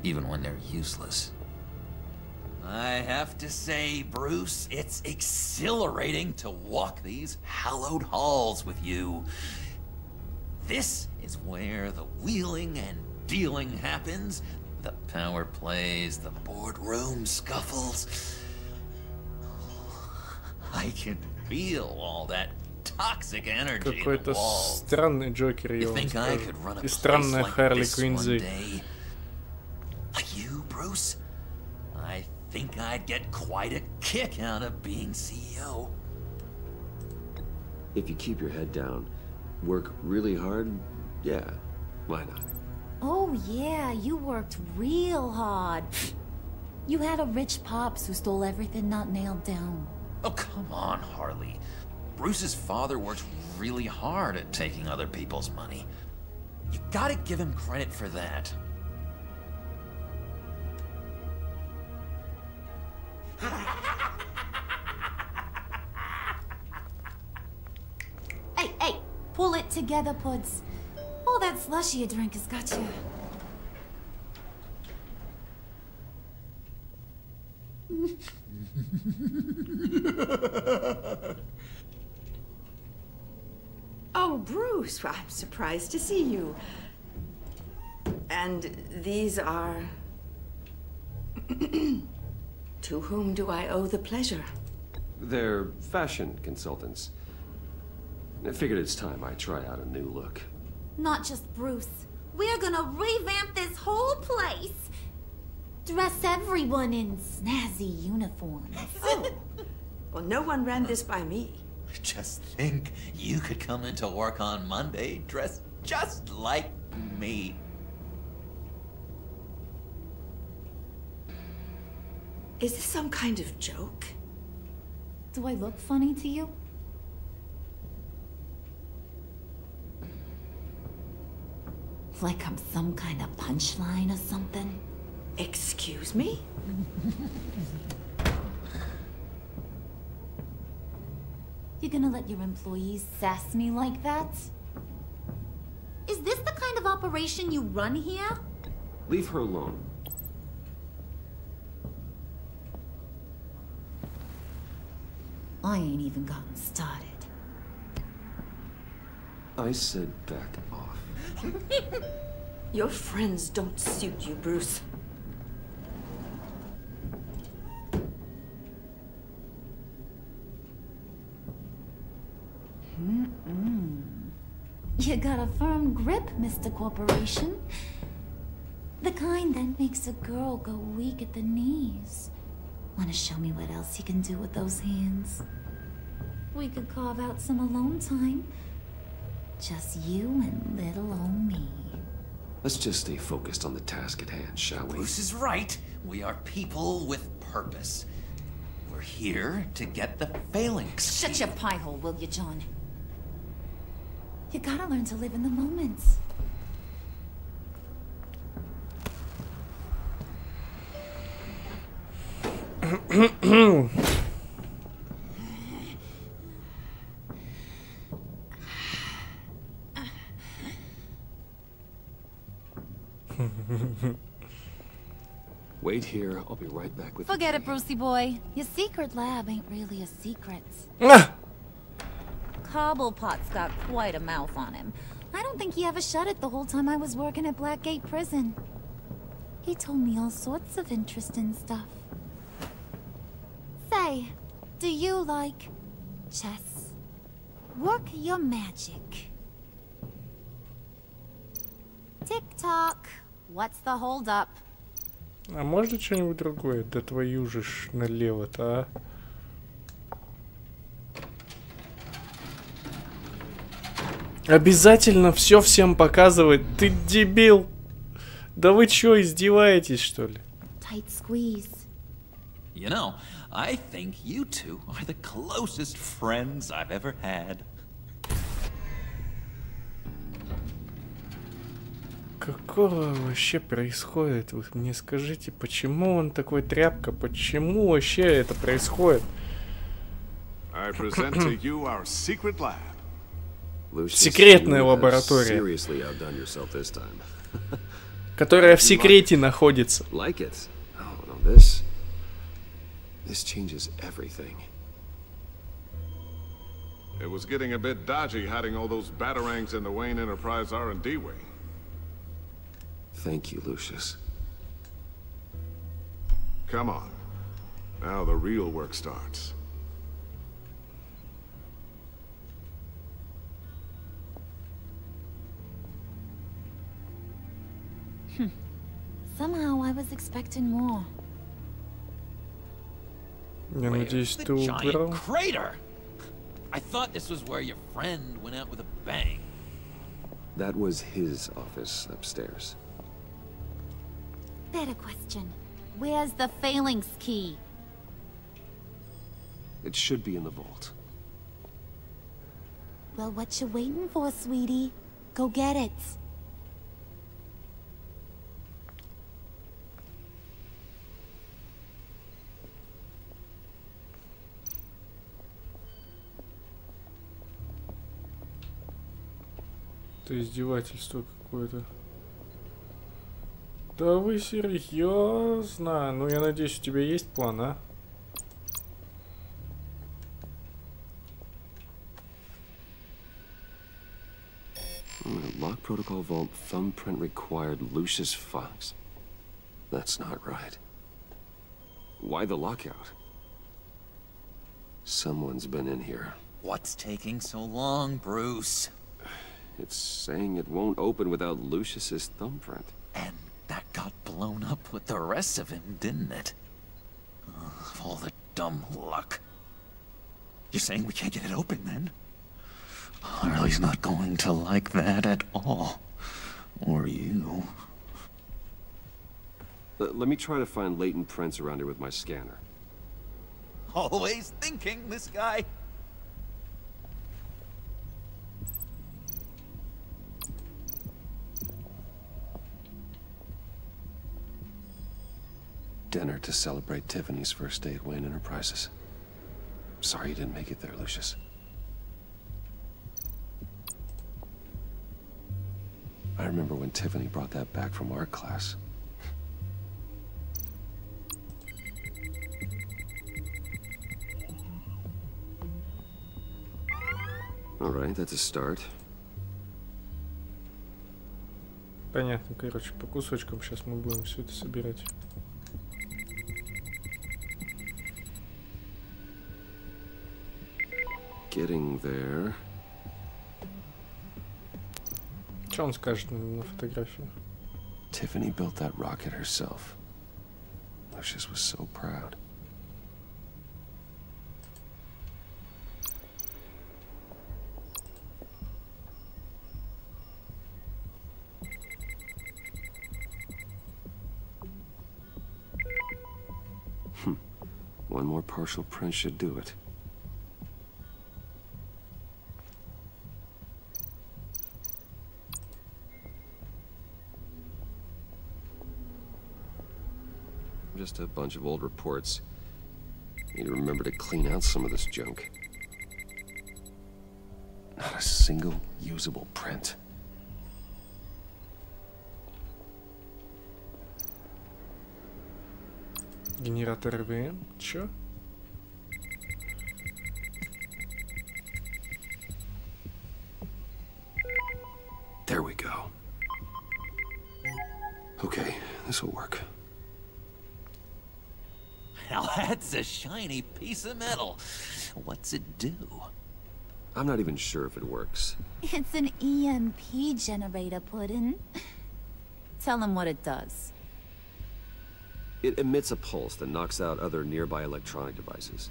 even when they're useless. I have to say, Bruce, it's exhilarating to walk these hallowed halls with you. This is where the wheeling and dealing happens. The power plays, the boardroom scuffles. I can feel all that toxic energy in the Какой-то walls. странный Джокер, я You вам think I скажу. could run a И place странная like Харли this Квинзи. one day? Like you, Bruce? I think I'd get quite a kick out of being CEO. If you keep your head down, work really hard, yeah, why not? Oh yeah, you worked real hard. You had a rich pops who stole everything not nailed down. Oh, come on, Harley. Bruce's father worked really hard at taking other people's money. You gotta give him credit for that. Hey, hey, pull it together, Puds. All that slushy you drink has got you. Oh, Bruce, well, I'm surprised to see you. And these are... To whom do I owe the pleasure? They're fashion consultants. I figured it's time I try out a new look. Not just Bruce. We're gonna revamp this whole place. Dress everyone in snazzy uniforms. Oh, well, no one ran this by me. Just think, you could come into work on Monday dressed just like me. Is this some kind of joke? Do I look funny to you? Like I'm some kind of punchline or something? Excuse me? You gonna let your employees sass me like that? Is this the kind of operation you run here? Leave her alone. I ain't even gotten started. I said back off. Your friends don't suit you, Bruce. You got a firm grip, Mr. Corporation. The kind that makes a girl go weak at the knees. Wanna show me what else you can do with those hands? We could carve out some alone time. Just you and little old me. Let's just stay focused on the task at hand, shall we? Bruce is right. We are people with purpose. We're here to get the phalanx. Shut your pie hole, will you, John? You gotta learn to live in the moment. Wait here, I'll be right back with Forget it, Brucey boy. Your secret lab ain't really a secret. Cobblepot's got quite a mouth on him. I don't think he ever shut it the whole time I was working at Blackgate Prison. He told me all sorts of interesting stuff. Say, do you like chess? Work your magic. Tick-tock. What's the hold-up? А можно что-нибудь другое? Да твою же ж налево-то, а? Обязательно все всем показывать. Ты дебил. Да вы чё, издеваетесь, что ли? Tight squeeze. You know, I think you two are the closest friends I've ever had. Какого вообще происходит? Вы мне скажите, почему он такой тряпка? Почему вообще это происходит? I present to you our secret lab. Секретная лаборатория, которая в секрете находится. Like it? Oh, no, this changes everything. It was getting a bit dodgy hiding all those batarangs in the Wayne Enterprise R&D wing. Thank you, Lucius. Come on. Now the real work starts. Somehow I was expecting more. Я надеюсь, ты Giant убрал. crater! I thought this was where your friend went out with a bang. That was his office upstairs. Better question. Where's the phalanx key? It should be in the vault. Well, what you waiting for, sweetie? Go get it. Это издевательство какое-то. Да вы серьезно? Ну, я надеюсь, у тебя есть план, а? Lock protocol vault thumbprint required Lucius Fox. That's not right. Why the lockout? Someone's been in here. What's taking so long, Bruce? It's saying it won't open without Lucius's thumbprint. And that got blown up with the rest of him, didn't it? Of all the dumb luck. You're saying we can't get it open, then? Harley's not going to like that at all. Or you. Let me try to find latent prints around here with my scanner. Always thinking, this guy. Dinner to celebrate Tiffany's first day at Wayne Enterprises. Sorry you didn't make it there, Lucius. I remember when Tiffany brought that back from art class. All right, that's a start. Понятно, короче, по кусочкам сейчас мы будем все это собирать. Getting there. Что он скажет на фотографии? Tiffany built that rocket herself. Lucius was so proud. One more partial print should do it. Just a bunch of old reports. Need to remember to clean out some of this junk. Not a single usable print. Генератор РВМ? Чё? There we go. Okay, this will work. Now that's a shiny piece of metal. What's it do? I'm not even sure if it works. It's an EMP generator, Puddin'. Tell him what it does. It emits a pulse that knocks out other nearby electronic devices.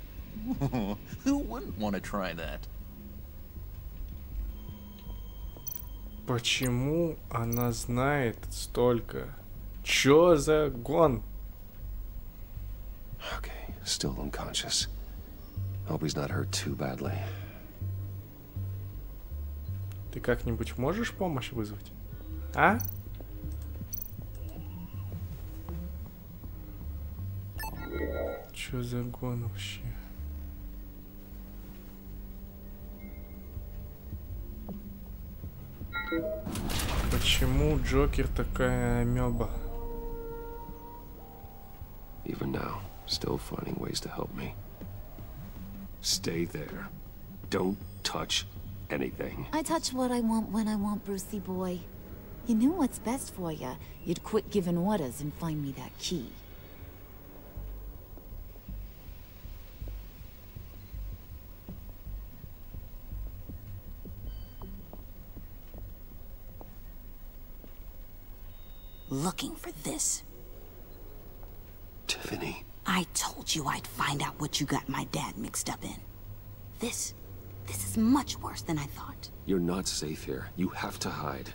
Who wouldn't want to try that? Почему она знает столько? Чё за гон? Okay, still unconscious. Hope he's not hurt too badly. Ты как-нибудь можешь помощь вызвать? А? Чё за гон вообще? Почему Джокер такая амеба? Even now, still finding ways to help me. Stay there. Don't touch anything. I touch what I want when I want, Brucey boy. You knew what's best for you. You'd quit giving orders and find me that key. Looking for this. Tiffany. I told you I'd find out what you got my dad mixed up in. This is much worse than I thought. You're not safe here. You have to hide.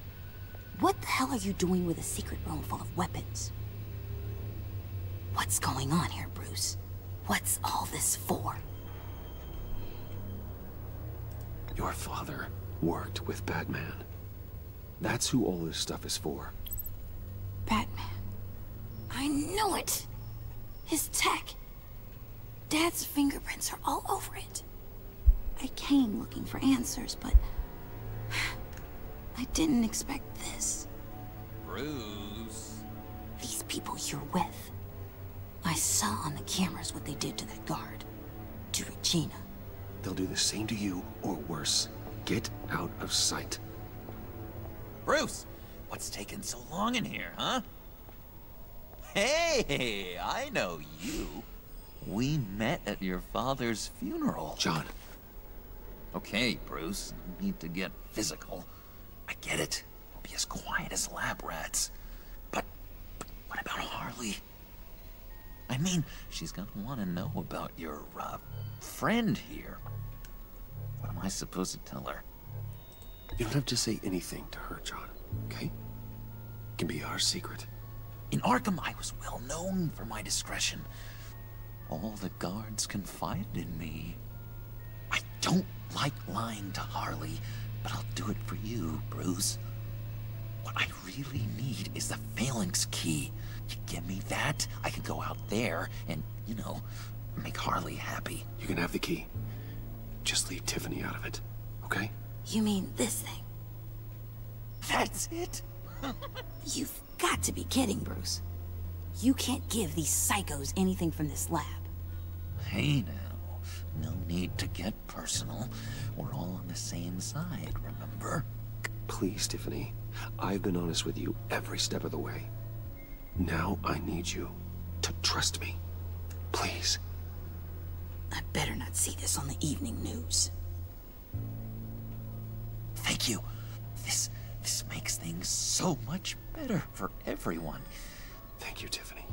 What the hell are you doing with a secret room full of weapons? What's going on here, Bruce? What's all this for? Your father worked with Batman. That's who all this stuff is for. Batman. I knew it! His tech. Dad's fingerprints are all over it. I came looking for answers, but I didn't expect this. Bruce. These people you're with. I saw on the cameras what they did to that guard. To Regina. They'll do the same to you, or worse. Get out of sight. Bruce! What's taking so long in here, huh? Hey, I know you. We met at your father's funeral. John. Okay, Bruce, no need to get physical. I get it. We'll be as quiet as lab rats. But what about Harley? I mean, she's gonna want to know about your, friend here. What am I supposed to tell her? You don't have to say anything to her, John, okay? It can be our secret. In Arkham, I was well known for my discretion. All the guards confided in me. I don't like lying to Harley, but I'll do it for you, Bruce. What I really need is the phalanx key. You give me that, I can go out there and, you know, make Harley happy. You can have the key. Just leave Tiffany out of it, okay? You mean this thing? That's it? You've got to be kidding, Bruce. You can't give these psychos anything from this lab. Hey now, no need to get personal. We're all on the same side, remember? Please, Tiffany. I've been honest with you every step of the way. Now I need you to trust me. Please. I better not see this on the evening news. Thank you. This makes things so much better for everyone. Thank you, Tiffany.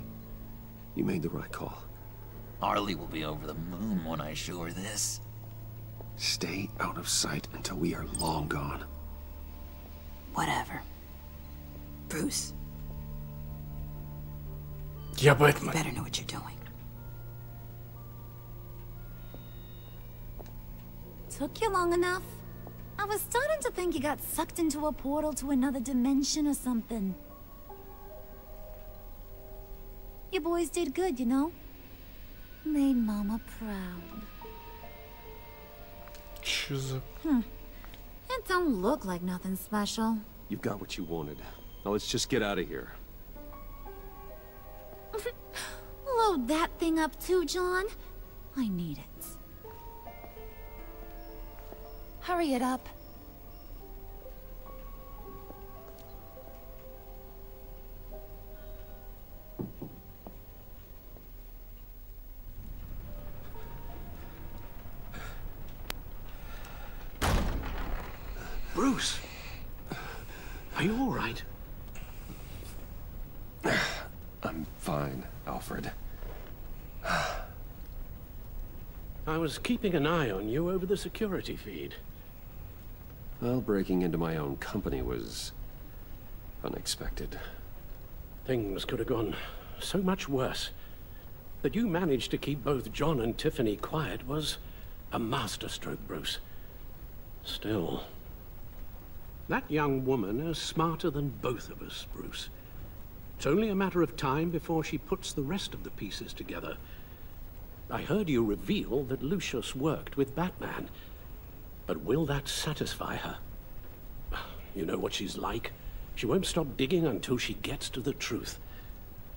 You made the right call. Harley will be over the moon when I show her this. Stay out of sight until we are long gone. Whatever. Bruce. Yeah, Batman. You better know what you're doing. Took you long enough? I was starting to think you got sucked into a portal to another dimension or something. You boys did good, you know? Made Mama proud. It don't look like nothing special. You've got what you wanted. Now let's just get out of here. Load that thing up too, John. I need it. Hurry it up. Bruce! Are you all right? I'm fine, Alfred. I was keeping an eye on you over the security feed. Well, breaking into my own company was unexpected. Things could have gone so much worse. That you managed to keep both John and Tiffany quiet was a masterstroke, Bruce. Still, that young woman is smarter than both of us, Bruce. It's only a matter of time before she puts the rest of the pieces together. I heard you reveal that Lucius worked with Batman. But will that satisfy her? You know what she's like. She won't stop digging until she gets to the truth.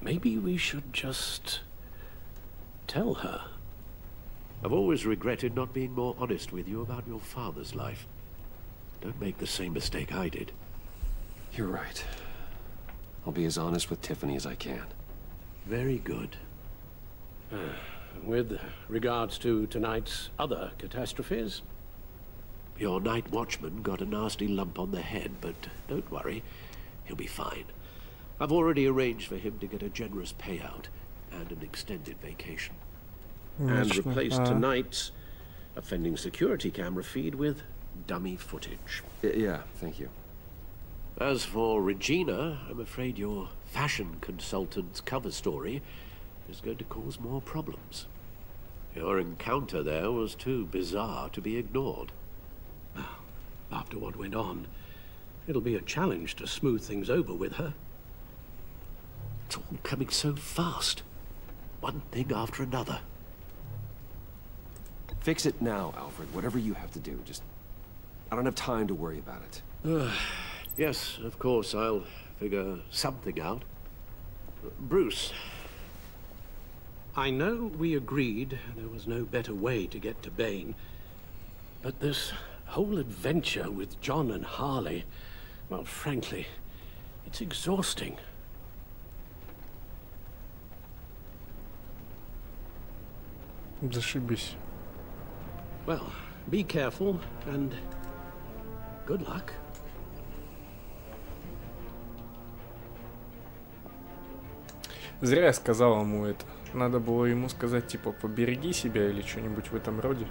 Maybe we should just tell her. I've always regretted not being more honest with you about your father's life. Don't make the same mistake I did. You're right. I'll be as honest with Tiffany as I can. Very good. With regards to tonight's other catastrophes, your night watchman got a nasty lump on the head, but don't worry, he'll be fine. I've already arranged for him to get a generous payout and an extended vacation. And replaced tonight's offending security camera feed with dummy footage. Yeah, thank you. As for Regina, I'm afraid your fashion consultant's cover story is going to cause more problems. Your encounter there was too bizarre to be ignored. After what went on, it'll be a challenge to smooth things over with her. It's all coming so fast. One thing after another. Fix it now, Alfred. Whatever you have to do. Just... I don't have time to worry about it. Yes, of course, I'll figure something out. Bruce. I know we agreed there was no better way to get to Bane, but this whole adventure with John and Harley, well, frankly, it's exhausting. Зашибись. Well, be careful and good luck. Зря я сказал ему это. Надо было ему сказать, типа, побереги себя или что-нибудь в этом роде.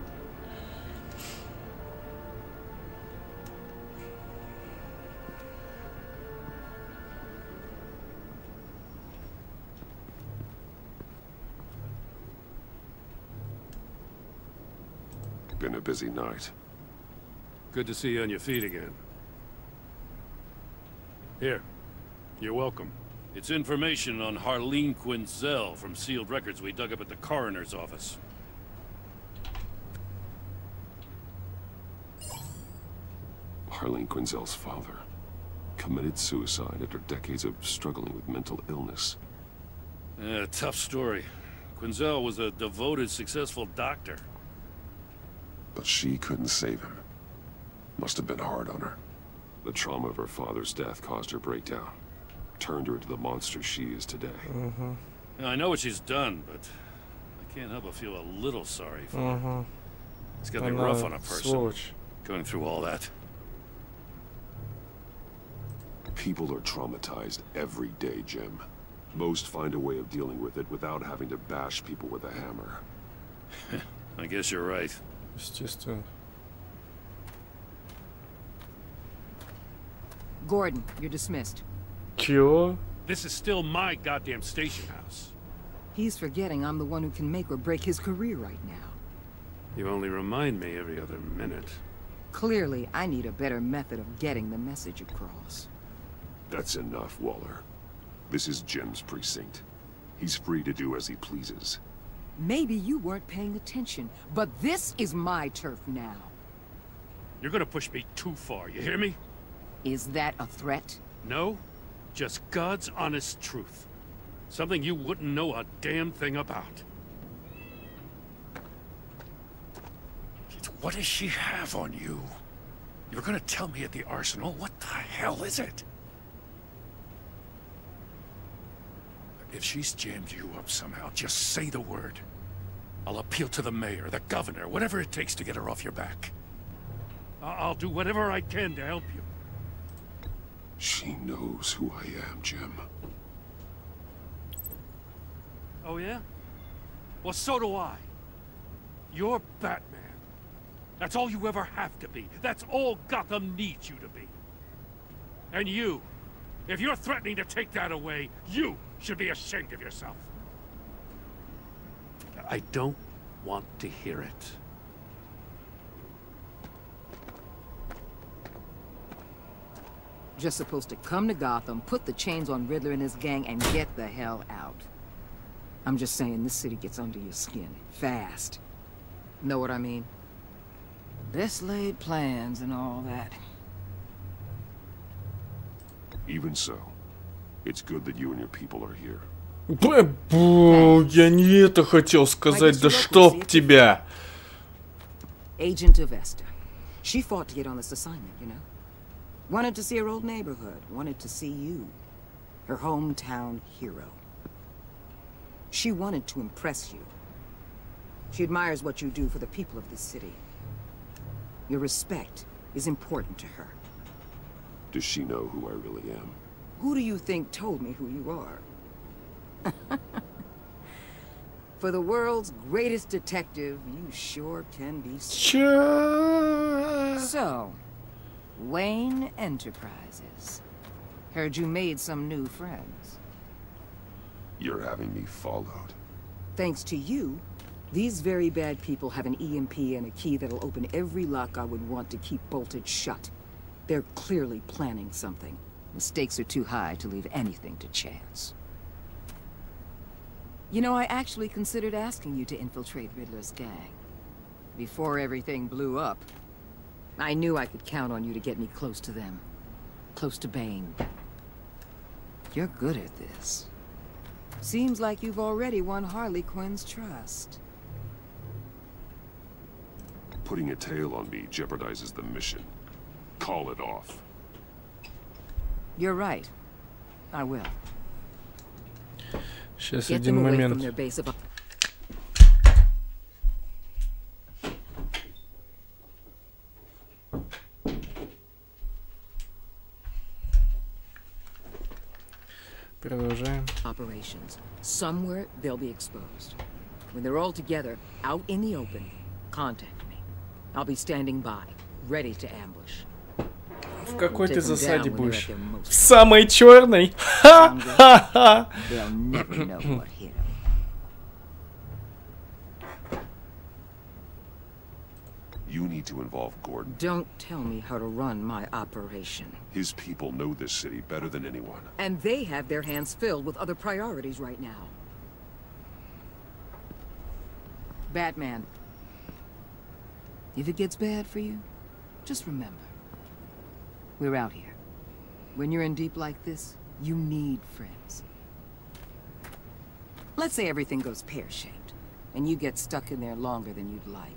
Been a busy night. Good to see you on your feet again. Here, you're welcome. It's information on Harleen Quinzel from sealed records we dug up at the coroner's office. Harleen Quinzel's father committed suicide after decades of struggling with mental illness. Tough story. Quinzel was a devoted, successful doctor. But she couldn't save him. Must have been hard on her. The trauma of her father's death caused her breakdown. Turned her into the monster she is today. I know what she's done, but I can't help but feel a little sorry for her. It's gotta be rough on a person, going through all that. People are traumatized every day, Jim. Most find a way of dealing with it without having to bash people with a hammer. I guess you're right. Естественно. Gordon, you're dismissed. Чё? This is still my goddamn station house. He's forgetting I'm the one who can make or break his career right now. You only remind me every other minute. Clearly, I need a better method of getting the message across. That's enough, Waller. This is Jim's precinct. He's free to do as he pleases. Maybe you weren't paying attention, but this is my turf now. You're gonna push me too far, you hear me? Is that a threat? No, just God's honest truth. Something you wouldn't know a damn thing about. What does she have on you? You're gonna tell me at the arsenal? What the hell is it? If she's jammed you up somehow, just say the word. I'll appeal to the mayor, the governor, whatever it takes to get her off your back. I'll do whatever I can to help you. She knows who I am, Jim. Oh, yeah? Well, so do I. You're Batman. That's all you ever have to be. That's all Gotham needs you to be. And you, if you're threatening to take that away, you should be ashamed of yourself. I don't want to hear it. Just supposed to come to Gotham, put the chains on Riddler and his gang, and get the hell out. I'm just saying, this city gets under your skin. Fast. Know what I mean? Best laid plans and all that. Even so, it's good that you and your people are here. Я не это хотел сказать, да чтоб тебя! Agent of Vesta. She fought to get on this assignment, you know? Wanted to see her old neighborhood. Wanted to see you. Her hometown hero. She wanted to impress you. She admires what you do for the people of this city. Your respect is important to her. Does she know who I really am? Who do you think told me who you are? For the world's greatest detective, you sure can be So, Wayne Enterprises. Heard you made some new friends. You're having me followed. Thanks to you, these very bad people have an EMP and a key that'll open every lock I would want to keep bolted shut. They're clearly planning something. The stakes are too high to leave anything to chance. You know, I actually considered asking you to infiltrate Riddler's gang. Before everything blew up, I knew I could count on you to get me close to them. Close to Bane. You're good at this. Seems like you've already won Harley Quinn's trust. Putting a tail on me jeopardizes the mission. Call it off. You're right. I will. Сейчас Get один them away момент. from their base of... Продолжаем. Operations. Somewhere they'll be exposed. When they're all together, out in the open, contact me. I'll be standing by, ready to ambush. В какой ты засаде будешь? В самой черной? They'll never know what hit them. You need to involve Gordon. Don't tell me how to run my operation. His people know this city better than anyone. And they have their hands filled with other priorities right now. Batman. If it gets bad for you, just remember. We're out here. When you're in deep like this, you need friends. Let's say everything goes pear-shaped, and you get stuck in there longer than you'd like.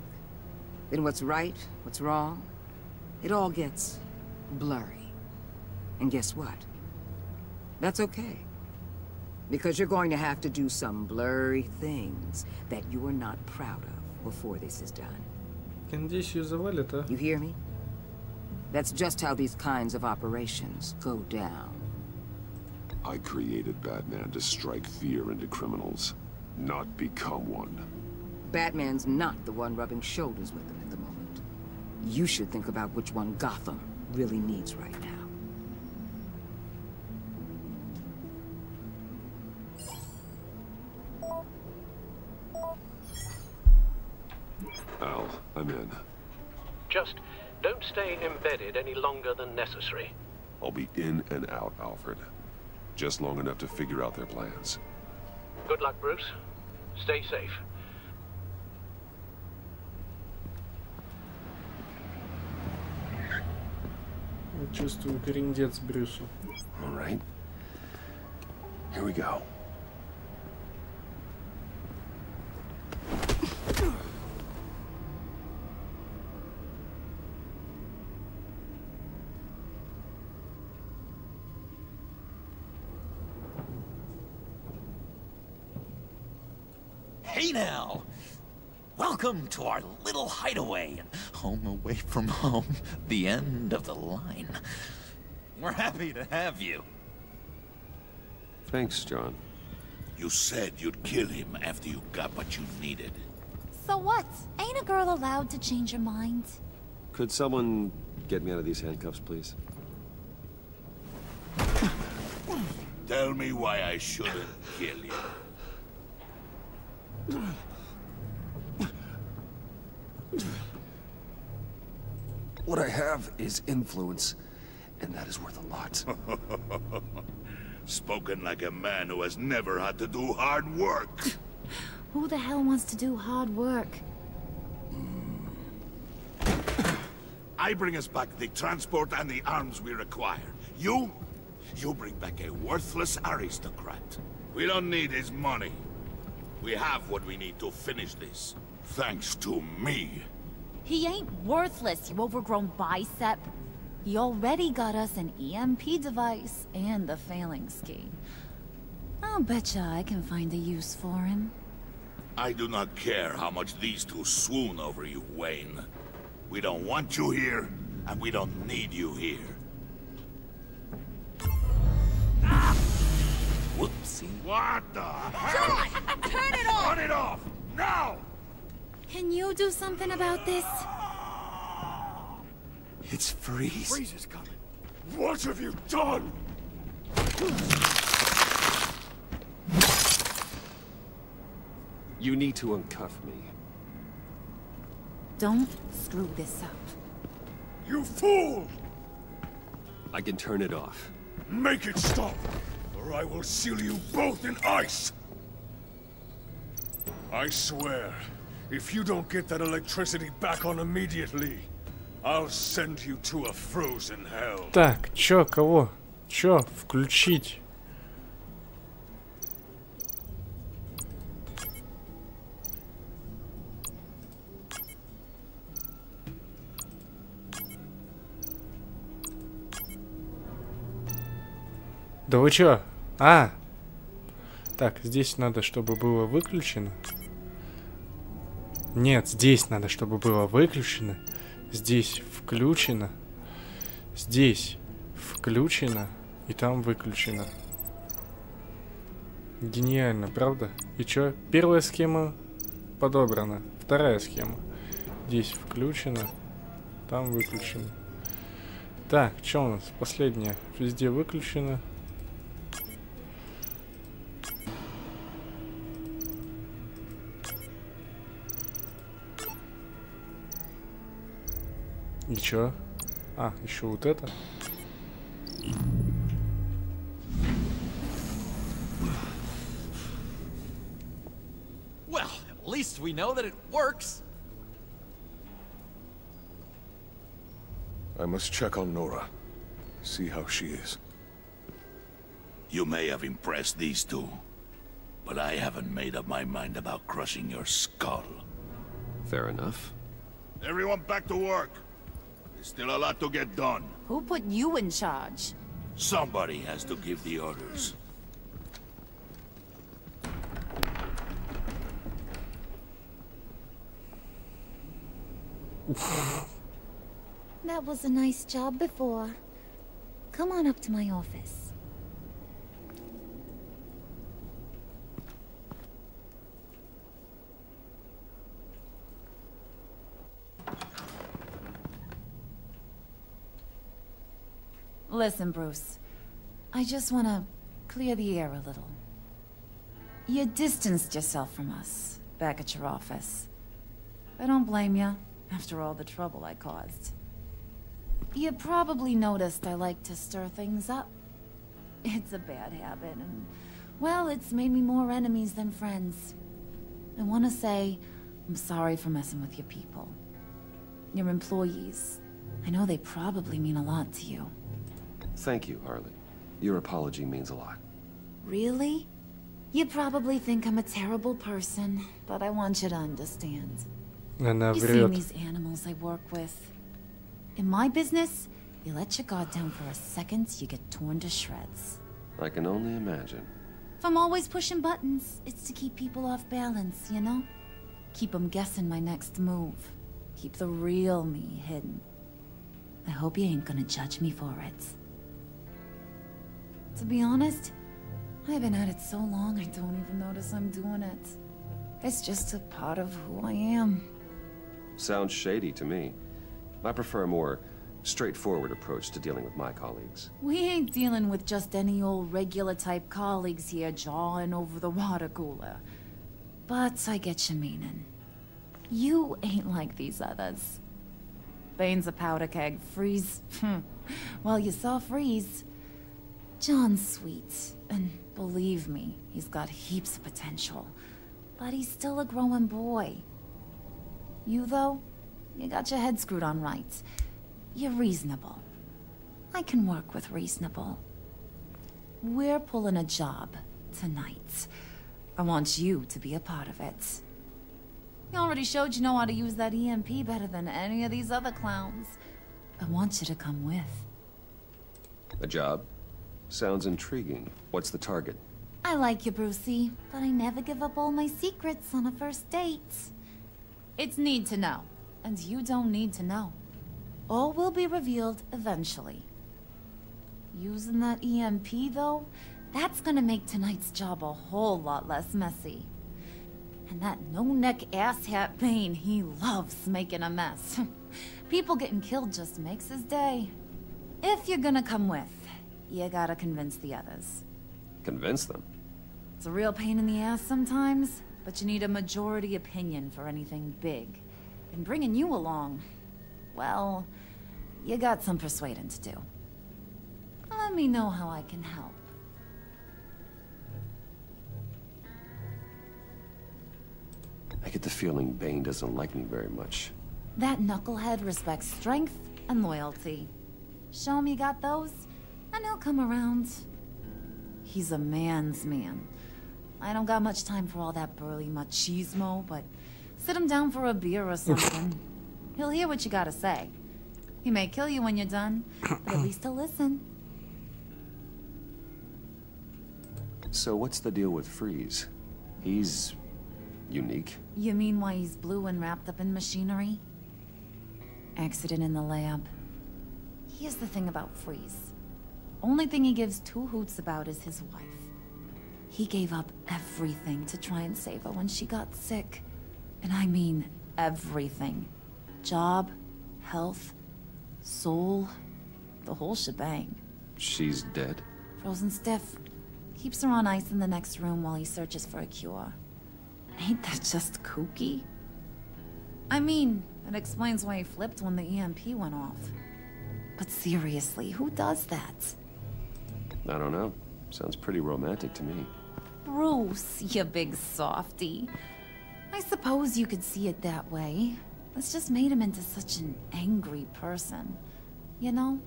Then what's right, what's wrong, it all gets blurry. And guess what? That's okay. Because you're going to have to do some blurry things that you are not proud of before this is done. You hear me? That's just how these kinds of operations go down. I created Batman to strike fear into criminals, not become one. Batman's not the one rubbing shoulders with them at the moment. You should think about which one Gotham really needs right now. Al, I'm in. Just don't stay embedded any longer than necessary. I'll be in and out, Alfred. Just long enough to figure out their plans. Good luck, Bruce. Stay safe. Чувствую крендец Брюсу. All right. Here we go. Hey now! Welcome to our little hideaway and home away from home, the end of the line. We're happy to have you. Thanks, John. You said you'd kill him after you got what you needed. So what? Ain't a girl allowed to change her mind? Could someone get me out of these handcuffs, please? Tell me why I shouldn't kill you. What I have is influence, and that is worth a lot. Spoken like a man who has never had to do hard work. Who the hell wants to do hard work? I bring us back the transport and the arms we require. You bring back a worthless aristocrat. We don't need his money. We have what we need to finish this. Thanks to me. He ain't worthless, you overgrown bicep. He already got us an EMP device and the phalanx key. I'll betcha I can find a use for him. I do not care how much these two swoon over you, Wayne. We don't want you here, and we don't need you here. Whoopsie. What the hell? John! Turn it off! Turn it off! Now! Can you do something about this? It's Freeze. Freeze is coming. What have you done? You need to uncuff me. Don't screw this up. You fool! I can turn it off. Make it stop, or I will seal you both in ice! I swear, if you don't get that electricity back on immediately, I'll send you to a frozen hell. Так, чё, кого? Чё, включить? Да вы чё? А! Так, здесь надо, чтобы было выключено. Нет, здесь надо, чтобы было выключено. Здесь включено. Здесь включено. И там выключено. Гениально, правда? И чё? Первая схема подобрана. Вторая схема. Здесь включено. Там выключено. Так, что у нас? Последняя. Везде выключено. И чё? А, еще вот это. Well, at least we know that it works. I must check on Nora. See how she is. You may have impressed these two, but I haven't made up my mind about crushing your skull. Fair enough. Everyone back to work. There's still a lot to get done. Who put you in charge? Somebody has to give the orders. That was a nice job before. Come on up to my office. Listen, Bruce. I just want to clear the air a little. You distanced yourself from us, back at your office. I don't blame you, after all the trouble I caused. You probably noticed I like to stir things up. It's a bad habit, and, well, it's made me more enemies than friends. I want to say, I'm sorry for messing with your people. Your employees. I know they probably mean a lot to you. Thank you, Harley. Your apology means a lot. Really? You probably think I'm a terrible person, but I want you to understand. Она You see врет. these animals I work with. In my business, you let your guard down for a second, you get torn to shreds. I can only imagine. If I'm always pushing buttons, it's to keep people off balance, you know? Keep them guessing my next move. Keep the real me hidden. I hope you ain't gonna judge me for it. To be honest, I've been at it so long I don't even notice I'm doing it. It's just a part of who I am. Sounds shady to me. I prefer a more straightforward approach to dealing with my colleagues. We ain't dealing with just any old regular type colleagues here jawing over the water cooler. But I get your meaning. You ain't like these others. Bane's a powder keg. Freeze. Well, you saw Freeze. John's sweet, and believe me, he's got heaps of potential. But he's still a growing boy. You, though, you got your head screwed on right. You're reasonable. I can work with reasonable. We're pulling a job, tonight. I want you to be a part of it. You already showed you know how to use that EMP better than any of these other clowns. I want you to come with. A job? Sounds intriguing. What's the target? I like you, Brucey, but I never give up all my secrets on a first date. It's need to know, and you don't need to know. All will be revealed eventually. Using that EMP, though, that's gonna make tonight's job a whole lot less messy. And that no-neck asshat Bane, he loves making a mess. People getting killed just makes his day. If you're gonna come with, you gotta convince the others. Convince them? It's a real pain in the ass sometimes, but you need a majority opinion for anything big. And bringing you along, well, you got some persuading to do. Let me know how I can help. I get the feeling Bane doesn't like me very much. That knucklehead respects strength and loyalty. Show him you got those, and he'll come around. He's a man's man. I don't got much time for all that burly machismo, but sit him down for a beer or something. He'll hear what you gotta say. He may kill you when you're done, but at least he'll listen. So what's the deal with Freeze? He's unique. You mean why he's blue and wrapped up in machinery? Accident in the lab. Here's the thing about Freeze. Only thing he gives two hoots about is his wife. He gave up everything to try and save her when she got sick. And I mean everything. Job, health, soul, the whole shebang. She's dead? Frozen stiff. Keeps her on ice in the next room while he searches for a cure. Ain't that just kooky? I mean, it explains why he flipped when the EMP went off. But seriously, who does that? I don't know. Sounds pretty romantic to me. Bruce, you big softy. I suppose you could see it that way. It's just made him into such an angry person. You know,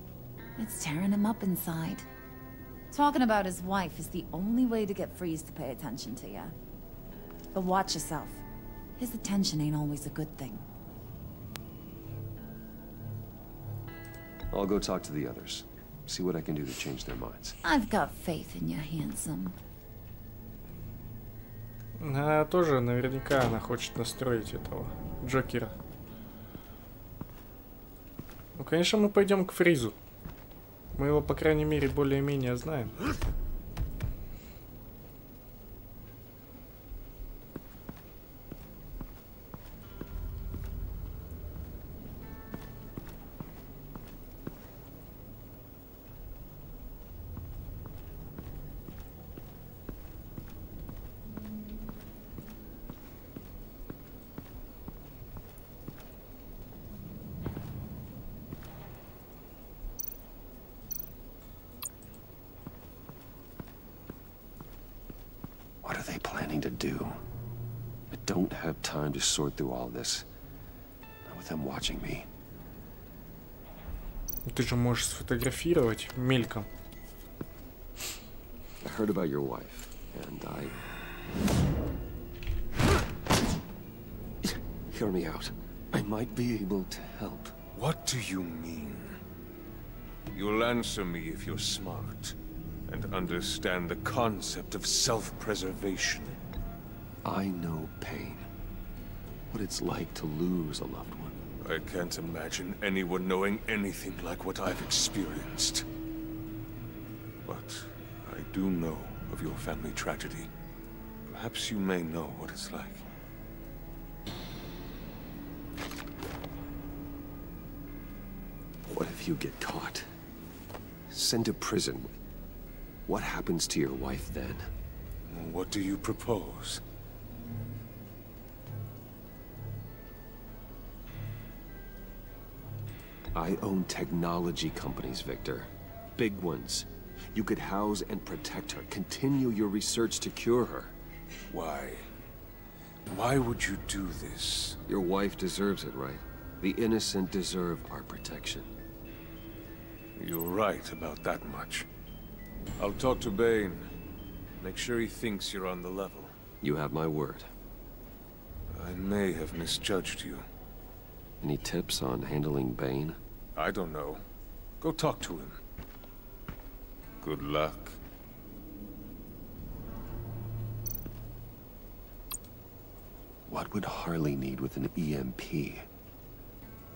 it's tearing him up inside. Talking about his wife is the only way to get Freeze to pay attention to you. But watch yourself. His attention ain't always a good thing. I'll go talk to the others. See what I can do to change their minds. I've got faith in you, handsome. Она тоже, наверняка, она хочет настроить этого Джокера. Ну, конечно, мы пойдем к Фризу. Мы его, по крайней мере, более-менее знаем. What are they planning to do? I don't have time to sort through all this. Not with them watching me. Ты же можешь сфотографировать мельком. I heard about your wife, and Hear me out. I might be able to help. What do you mean? You'll answer me if you're smart and understand the concept of self-preservation. I know pain. What it's like to lose a loved one. I can't imagine anyone knowing anything like what I've experienced. But I do know of your family tragedy. Perhaps you may know what it's like. What if you get caught? Sent to prison. What happens to your wife then? What do you propose? I own technology companies, Victor. Big ones. You could house and protect her. Continue your research to cure her. Why? Why would you do this? Your wife deserves it, right? The innocent deserve our protection. You're right about that much. I'll talk to Bane. Make sure he thinks you're on the level. You have my word. I may have misjudged you. Any tips on handling Bane? I don't know. Go talk to him. Good luck. What would Harley need with an EMP?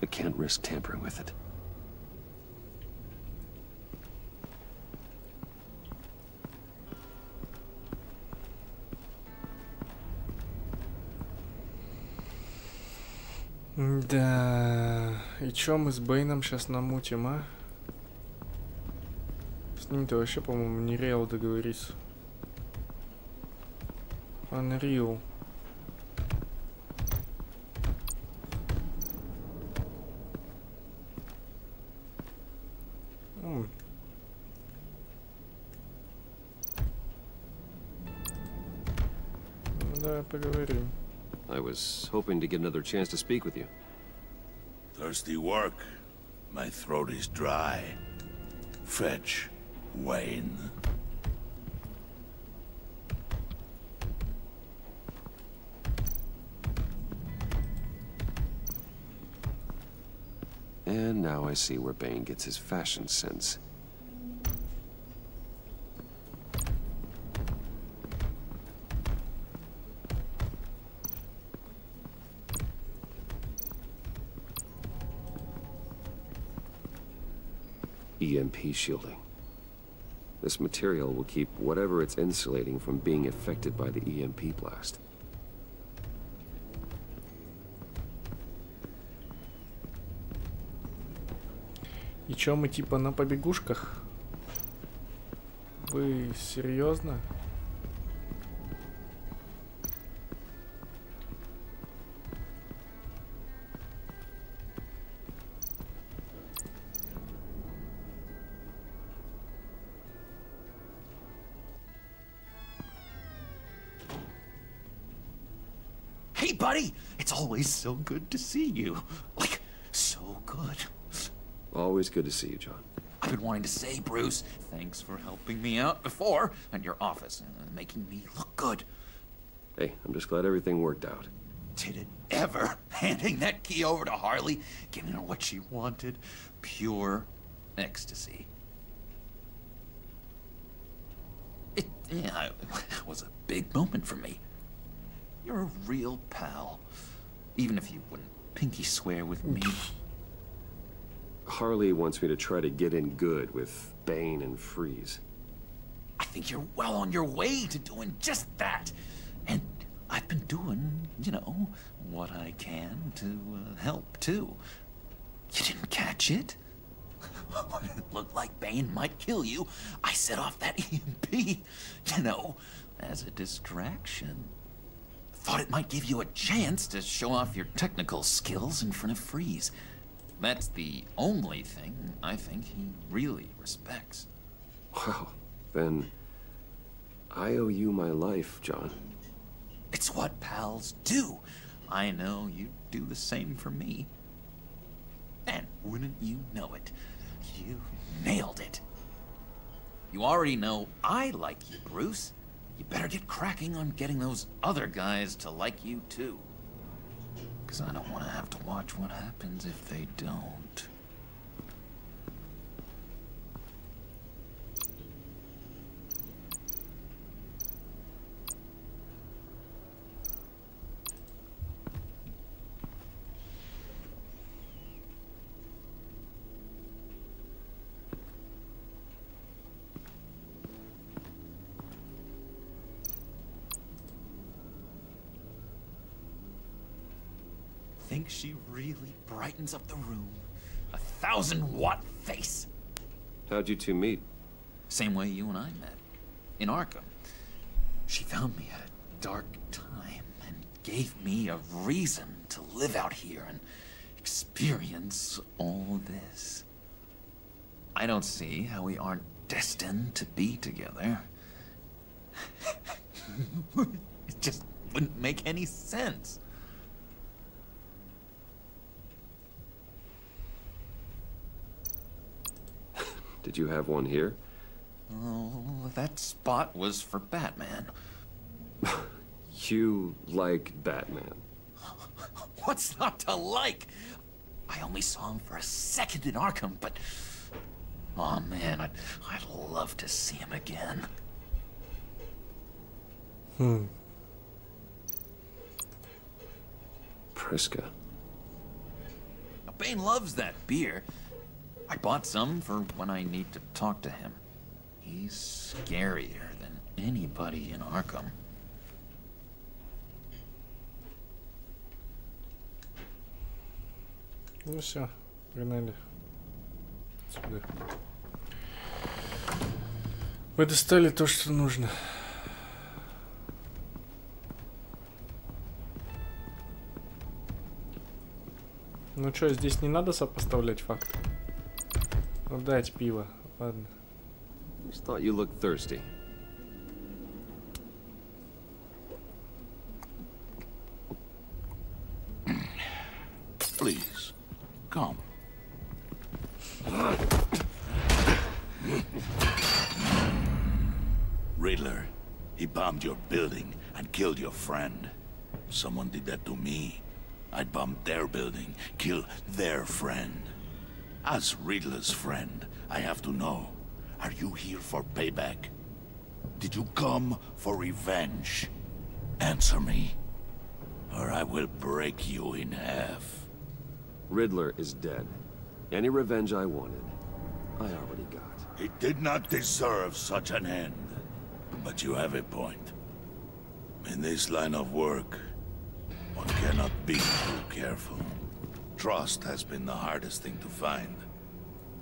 I can't risk tampering with it. Да, и чё мы с Бэйном сейчас намутим, а? С ним-то вообще, по-моему, нереал договориться. Unreal. Да, поговорим. I was hoping to get another chance to speak with you. Thirsty work. My throat is dry. Fetch, Wayne. And now I see where Bane gets his fashion sense. EMP shielding. This material will keep whatever it's insulating from being affected by the EMP blast. И чё, мы типа на побегушках? Вы серьезно? Hey, buddy! It's always so good to see you. Like, so good. Always good to see you, John. I've been wanting to say, Bruce, thanks for helping me out before at your office, making me look good. Hey, I'm just glad everything worked out. Did it ever? Handing that key over to Harley, giving her what she wanted. Pure ecstasy. It was a big moment for me. You're a real pal. Even if you wouldn't pinky swear with me. Harley wants me to try to get in good with Bane and Freeze. I think you're well on your way to doing just that. And I've been doing, you know, what I can to help, too. You didn't catch it? When it looked like Bane might kill you, I set off that EMP, you know, as a distraction. Thought it might give you a chance to show off your technical skills in front of Freeze. That's the only thing I think he really respects. Wow, then I owe you my life, John. It's what pals do. I know you'd do the same for me. And wouldn't you know it, you nailed it. You already know I like you, Bruce. You better get cracking on getting those other guys to like you, too. Because I don't want to have to watch what happens if they don't. Think she really brightens up the room. 1,000-watt face. How'd you two meet? Same way you and I met. In Arkham. She found me at a dark time and gave me a reason to live out here and experience all this. I don't see how we aren't destined to be together. It just wouldn't make any sense. Did you have one here? Oh, that spot was for Batman. You like Batman? What's not to like? I only saw him for a second in Arkham, but... oh man, I'd love to see him again. Priska. Bane loves that beer. I bought some for when I need to talk to him. He's scarier than anybody in Arkham. Ну все, погнали. Сюда. Вы достали то, что нужно. Ну что, здесь не надо сопоставлять факты? Ну дать пиво, ладно. Just thought you looked thirsty. Please, come. Riddler, he bombed your building and killed your friend. Someone did that to me. I'd bomb their building, kill their friend. As Riddler's friend, I have to know, are you here for payback? Did you come for revenge? Answer me, or I will break you in half. Riddler is dead. Any revenge I wanted, I already got. He did not deserve such an end. But you have a point. In this line of work, one cannot be too careful. Trust has been the hardest thing to find,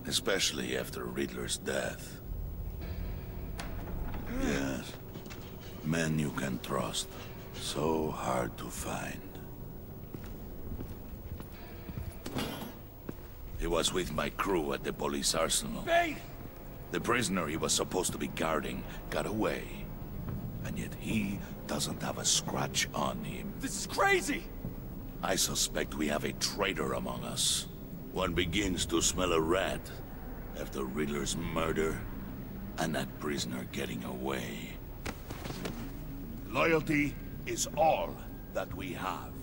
especially after Riddler's death. Yes, men you can trust, so hard to find. He was with my crew at the police arsenal. Bane! The prisoner he was supposed to be guarding got away. And yet he doesn't have a scratch on him. This is crazy! I suspect we have a traitor among us. One begins to smell a rat after Riddler's murder and that prisoner getting away. Loyalty is all that we have.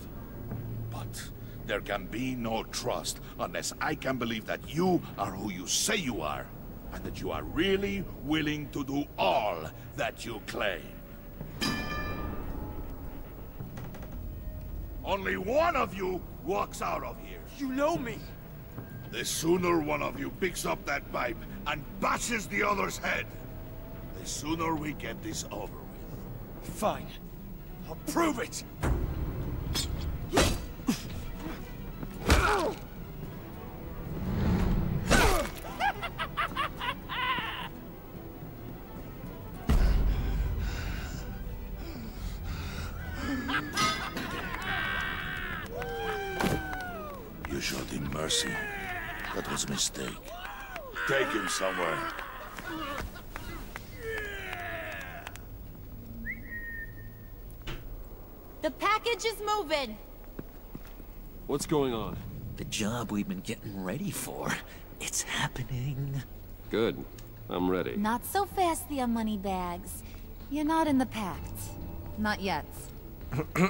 But there can be no trust unless I can believe that you are who you say you are, and that you are really willing to do all that you claim. Only one of you walks out of here. You know me! The sooner one of you picks up that pipe and bashes the other's head, the sooner we get this over with. Fine. I'll prove it! You showed him mercy. That was a mistake. Take him somewhere. The package is moving. What's going on? The job we've been getting ready for. It's happening. Good. I'm ready. Not so fast, the money bags. You're not in the pact. Not yet.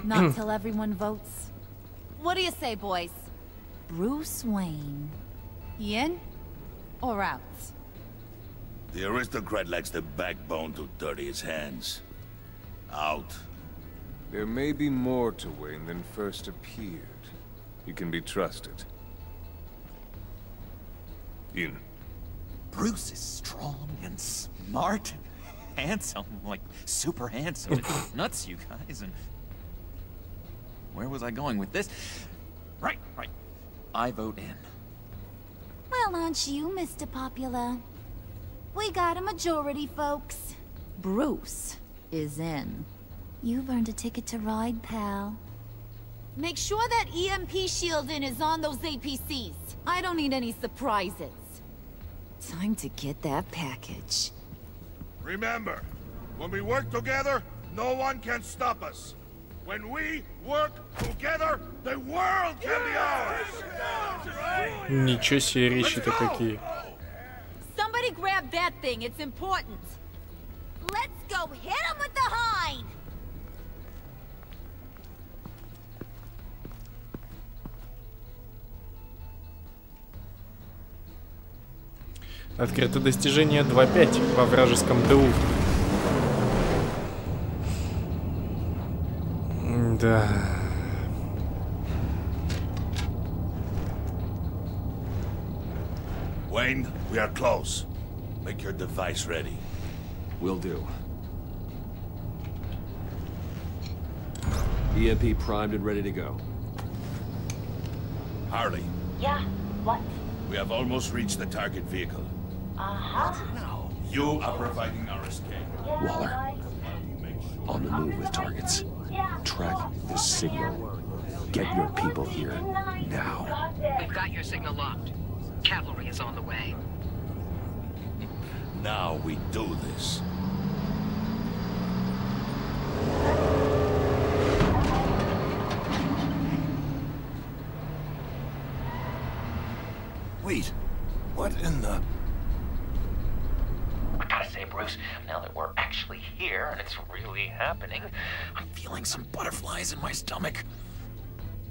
Not till everyone votes. What do you say, boys? Bruce Wayne. In or out? The aristocrat lacks the backbone to dirty his hands. Out. There may be more to Wayne than first appeared. You can be trusted. In. Bruce is strong and smart and handsome, like super handsome. It's nuts, you guys, and... where was I going with this? Right. I vote in. Well, aren't you, Mr. Popular? We got a majority, folks. Bruce is in. You've earned a ticket to ride, pal. Make sure that EMP shielding is on those APCs. I don't need any surprises. Time to get that package. Remember, when we work together, no one can stop us. When we work together, the world can be ours. Ничего себе речи-то какие. Somebody grab that thing, it's important. hit him with the hind! Открыто достижение 2.5 во вражеском тылу. Да. Wayne, we are close. Make your device ready. Will do. EMP primed and ready to go. Harley. Yeah, what? We have almost reached the target vehicle. Now, you are providing our escape. Waller. On the move with targets. Track the signal. Get your people here now. We've got your signal locked. Cavalry is on the way. Now we do this. Wait, what in the... I gotta say, Bruce, now that we're actually here and it's really happening, I'm feeling some butterflies in my stomach.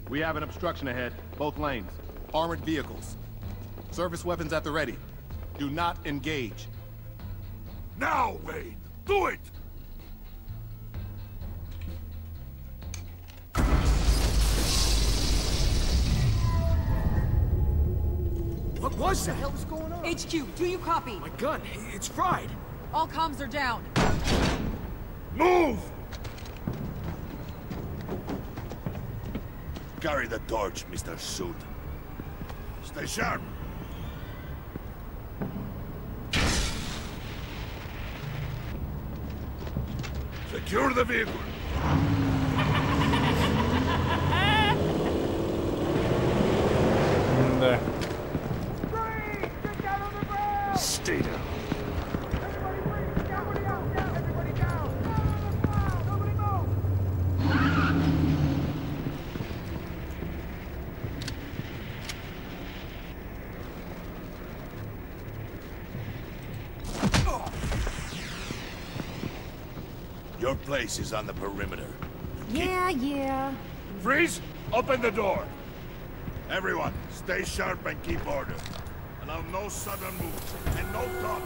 We have an obstruction ahead, both lanes. Armored vehicles. Service weapons at the ready. Do not engage. Now, Wayne! Do it! What was that? What the hell is going on? HQ, do you copy? My gun, it's fried. All comms are down. Move! Carry the torch, Mr. Suit. Stay sharp. Secure the vehicle. Да. Stay down. Your place is on the perimeter. Yeah. Freeze! Open the door! Everyone, stay sharp and keep order. Allow no sudden moves, and no talk.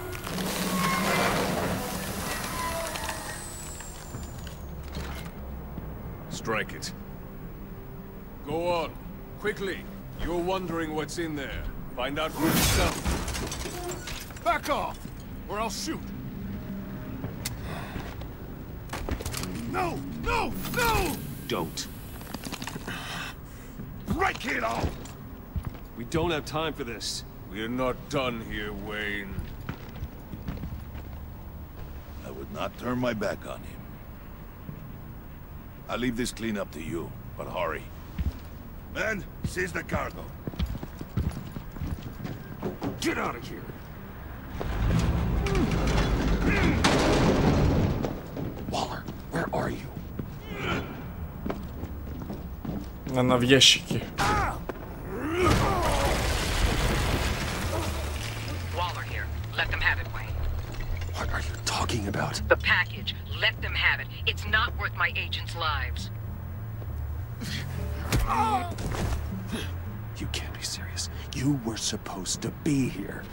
Strike it. Go on. Quickly. You're wondering what's in there. Find out for yourself. Back off, or I'll shoot. No! No! No! Don't. Break it off! We don't have time for this. We're not done here, Wayne. I would not turn my back on him. I'll leave this cleanup to you, but hurry. Men, seize the cargo. Get out of here! Waller, where are you? Она в ящике. Waller here. Let them have it, Wayne. What are you talking about? The package. Let them have it. It's not worth my agents' lives. You can't be serious. You were supposed to be here.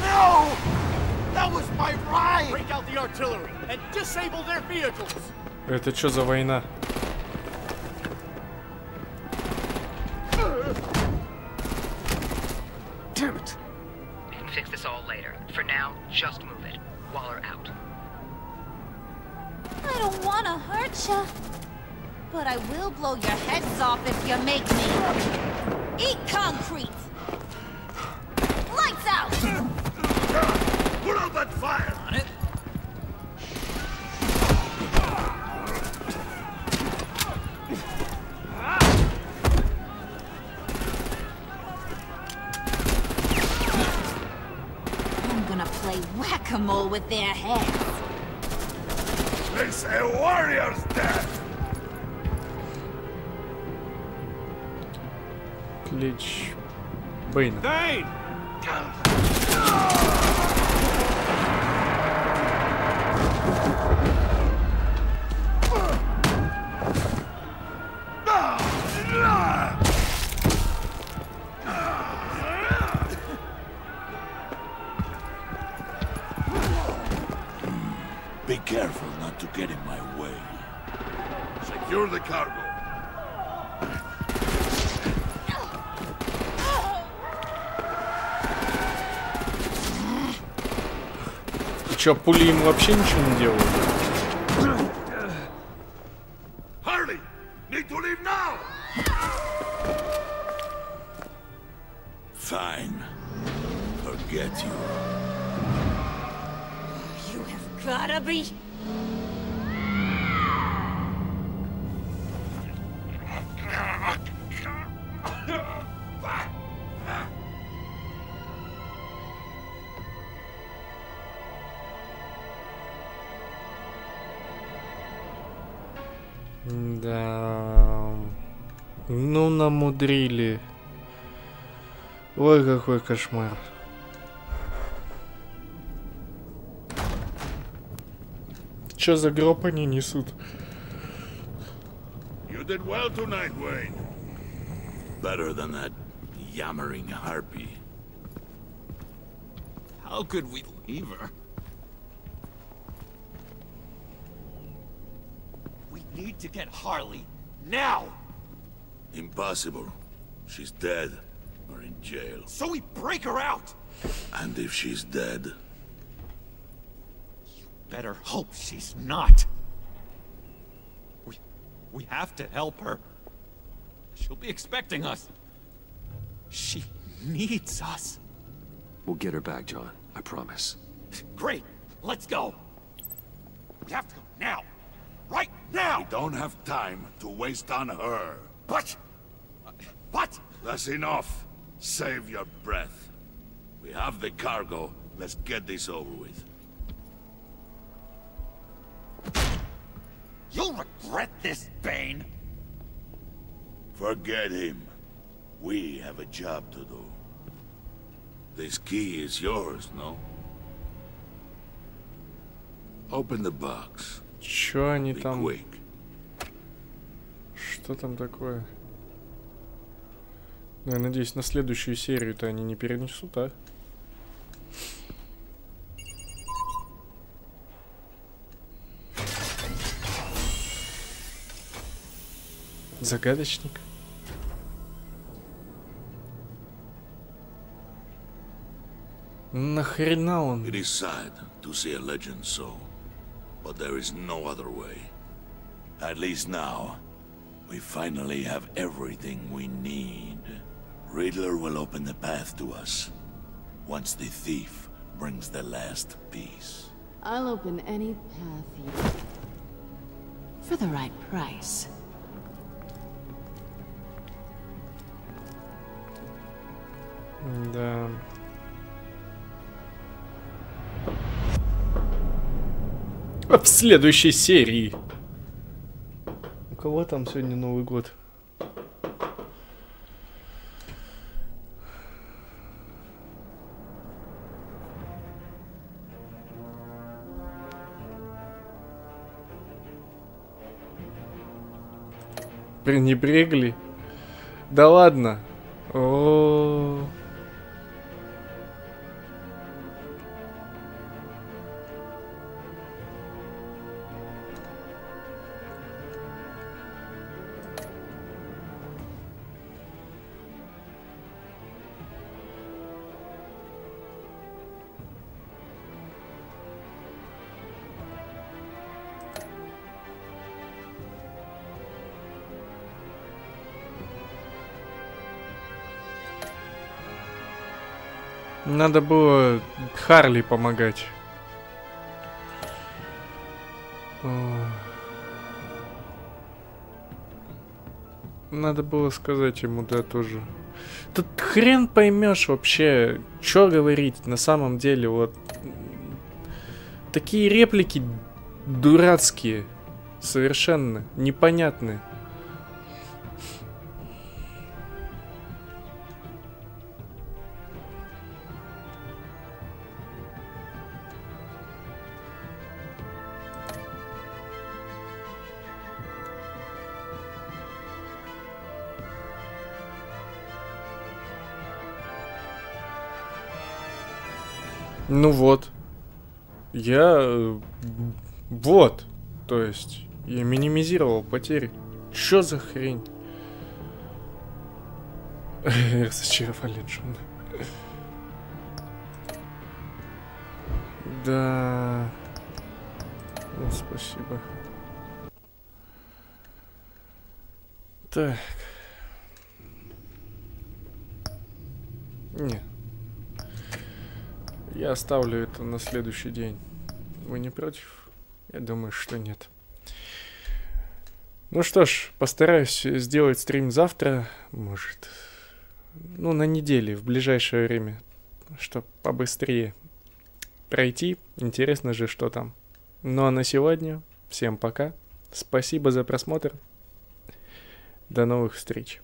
No! That was my right! Break out the artillery and disable their vehicles! Это что за война? Damn it! We can fix this all later. For now, just move it. Waller out. I don't want to hurt you, but I will blow your heads off if you make me. Eat concrete! Lights out! Put out that fire! On it. I'm gonna play whack-a-mole with their heads. It's a warrior's death! Клич Бэйна. Dane! Be careful not to get in my way. Secure the cargo. Чё, пули им вообще ничего не делают? Harley, need to leave now. Fine. Forget you. You have gotta be... Да, ну намудрили. Ой, какой кошмар. Чё за гроб они несут? You did well tonight, Wayne. Better than that yammering harpy. How could we leave her? We need to get Harley, now! Impossible. She's dead, or in jail. So we break her out! And if she's dead... Better hope she's not. We have to help her. She'll be expecting us. She needs us. We'll get her back, John. I promise. Great. Let's go. We have to go now. Right now! We don't have time to waste on her. But... What? That's enough. Save your breath. We have the cargo. Let's get this over with. You'll regret this, Bane! Forget him. We have a job to do. This key is yours, no? Open the box. Чё они Be там? quick. Что там такое? Ну, я надеюсь, на следующую серию-то они не перенесут, а? Загадочник. Нахрена он? It is sad to see a legend so, but there is no other way. At least now, we finally have everything we need. Riddler will open the path to us, once the thief brings the last piece. I'll open any path you... for the right price. Да. А в следующей серии. У кого там сегодня Новый год? Пренебрегли? Да ладно. О-о-о. Надо было Харли помогать. Надо было сказать ему, да, тоже. Тут хрен поймешь вообще, что говорить на самом деле. Вот такие реплики дурацкие, совершенно непонятные. Ну вот. Я Вот. То есть, я минимизировал потери. Чё за хрень? Разочаровали Джона. Да. Ну, спасибо. Так. Не. Я оставлю это на следующий день. Вы не против? Я думаю, что нет. Ну что ж, постараюсь сделать стрим завтра. Может, ну, на неделе, в ближайшее время. Чтоб побыстрее пройти. Интересно же, что там. Ну а на сегодня всем пока. Спасибо за просмотр. До новых встреч.